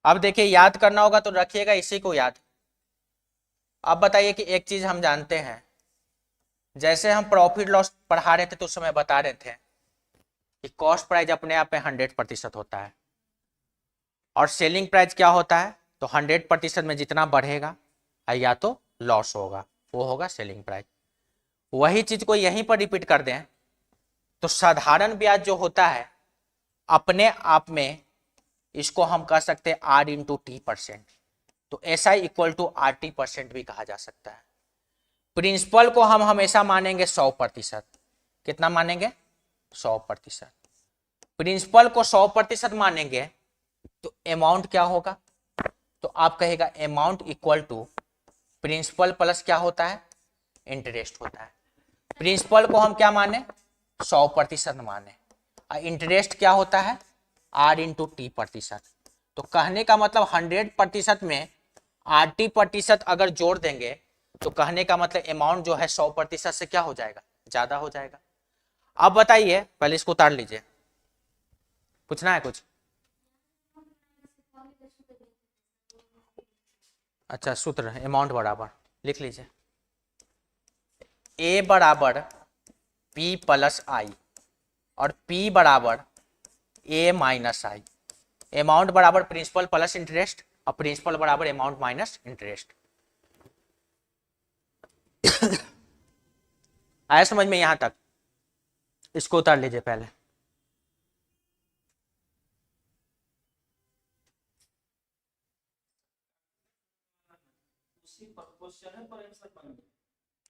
अब देखिए याद करना होगा तो रखिएगा इसी को याद। अब बताइए कि एक चीज हम जानते हैं, जैसे हम प्रॉफिट लॉस पढ़ा रहे थे तो उस समय बता रहे थे कि कॉस्ट प्राइस अपने आप में 100% होता है, और सेलिंग प्राइस क्या होता है? तो 100% में जितना बढ़ेगा या तो लॉस होगा, वो होगा सेलिंग प्राइस। वही चीज को यहीं पर रिपीट कर दें तो साधारण ब्याज जो होता है अपने आप में, इसको हम कह सकते हैं R इंटू T%, तो SI इक्वल टू RT% भी कहा जा सकता है। प्रिंसिपल को हम हमेशा मानेंगे 100%। कितना मानेंगे? 100%। प्रिंसिपल को 100% मानेंगे तो अमाउंट क्या होगा? तो आप कहेगा amount equal to principal plus क्या होता है, इंटरेस्ट होता है। प्रिंसिपल को हम क्या माने, 100% माने, और इंटरेस्ट क्या होता है, R/T%। तो कहने का मतलब 100% में RT% अगर जोड़ देंगे तो कहने का मतलब अमाउंट जो है 100% से क्या हो जाएगा, ज्यादा हो जाएगा। अब बताइए, पहले इसको उतार लीजिए, पूछना है कुछ? अच्छा, सूत्र अमाउंट बराबर लिख लीजिए, A बराबर P+I और P बराबर A-I। अमाउंट बराबर प्रिंसिपल प्लस इंटरेस्ट और प्रिंसिपल बराबर अमाउंट माइनस इंटरेस्ट। आया समझ में यहां तक? इसको उतार लीजिए पहले।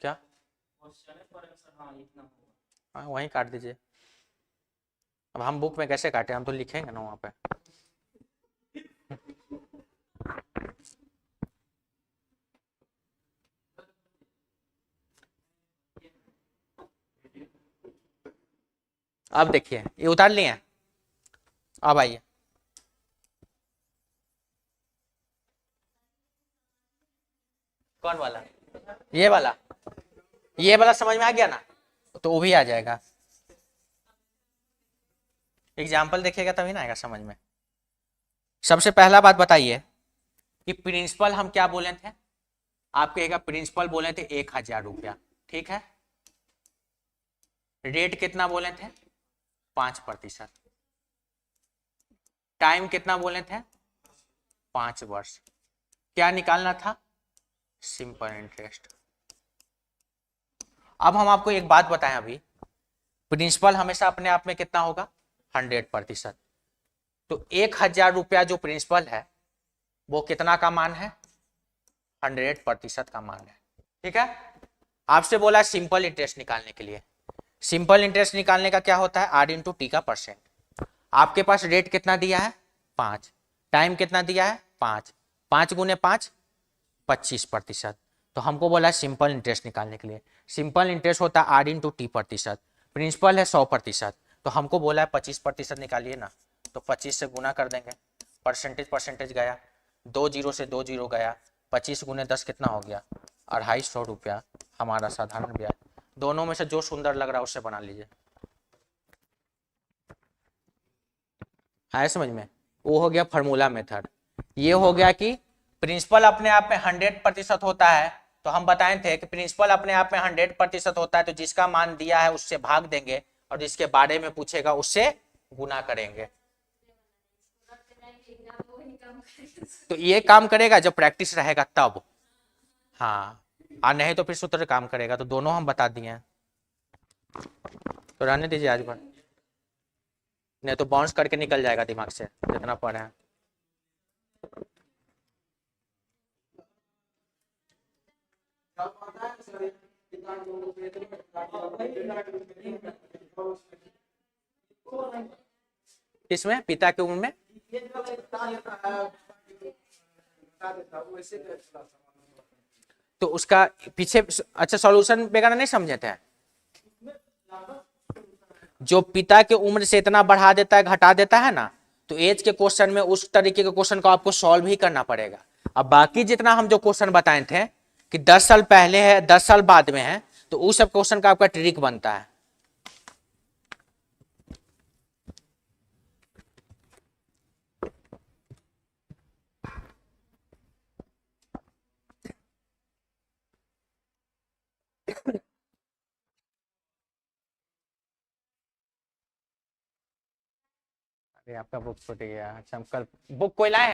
क्या? हाँ, वहीं काट दीजिए। अब हम बुक में कैसे काटे, हम तो लिखेंगे ना वहां पे। अब देखिए, ये उतार लिए। अब आइए, कौन वाला? ये वाला समझ में आ गया ना, तो वो भी आ जाएगा। एग्जाम्पल देखिएगा तभी ना आएगा समझ में। सबसे पहला बात बताइए कि प्रिंसिपल हम क्या बोले थे, आप कहेगा प्रिंसिपल बोले थे 1,000 रुपया, ठीक है। रेट कितना बोले थे, 5%। टाइम कितना बोले थे, 5 वर्ष। क्या निकालना था, सिंपल इंटरेस्ट। अब हम आपको एक बात बताएं, अभी प्रिंसिपल हमेशा अपने आप में कितना होगा, 100%। तो 1,000 रुपया जो प्रिंसिपल है वो कितना का मान है, 100% का मान है, ठीक है। आपसे बोला सिंपल इंटरेस्ट निकालने के लिए। सिंपल इंटरेस्ट निकालने का क्या होता है, R/T का परसेंट। आपके पास रेट कितना दिया है, 5। टाइम कितना दिया है, 5। 5 गुने 5, 25%। तो हमको बोला है सिंपल इंटरेस्ट निकालने के लिए। सिंपल इंटरेस्ट होता है R/T%। प्रिंसिपल है 100%, तो हमको बोला है 25% निकालिए ना, तो 25 से गुना कर देंगे, परसेंटेज गया, 2 जीरो से 2 जीरो गया, 25 गुने 10 कितना हो गया, 250 रुपया हमारा साधारण ब्याज। दोनों में से जो सुंदर लग रहा है उससे बना लीजिए। आया समझ में? वो हो गया फार्मूला मेथड। ये हो गया कि प्रिंसिपल अपने आप में 100% होता है, तो हम बताए थे कि प्रिंसिपल अपने आप में 100% होता है, तो जिसका मान दिया है उससे भाग देंगे और जिसके बारे में पूछेगा उससे गुना करेंगे। तो ये काम करेगा जब प्रैक्टिस रहेगा तब, हाँ, और नहीं तो फिर सूत्र काम करेगा। तो दोनों हम बता दिए हैं, तो रहने दीजिए आज भर, नहीं तो बाउंस करके निकल जाएगा दिमाग से जितना पढ़े हैं। किसमें, पिता के उम्र में? तो उसका पीछे, अच्छा सॉल्यूशन वगैरह नहीं समझे थे? जो पिता के उम्र से इतना बढ़ा देता है, घटा देता है ना, तो एज के क्वेश्चन में उस तरीके के क्वेश्चन को आपको सॉल्व ही करना पड़ेगा। अब बाकी जितना हम जो क्वेश्चन बताए थे कि 10 साल पहले है 10 साल बाद में है, तो उस सब क्वेश्चन का आपका ट्रिक बनता है। अरे आपका बुक छूट गया। अच्छा, हम कल बुक कोई लाए?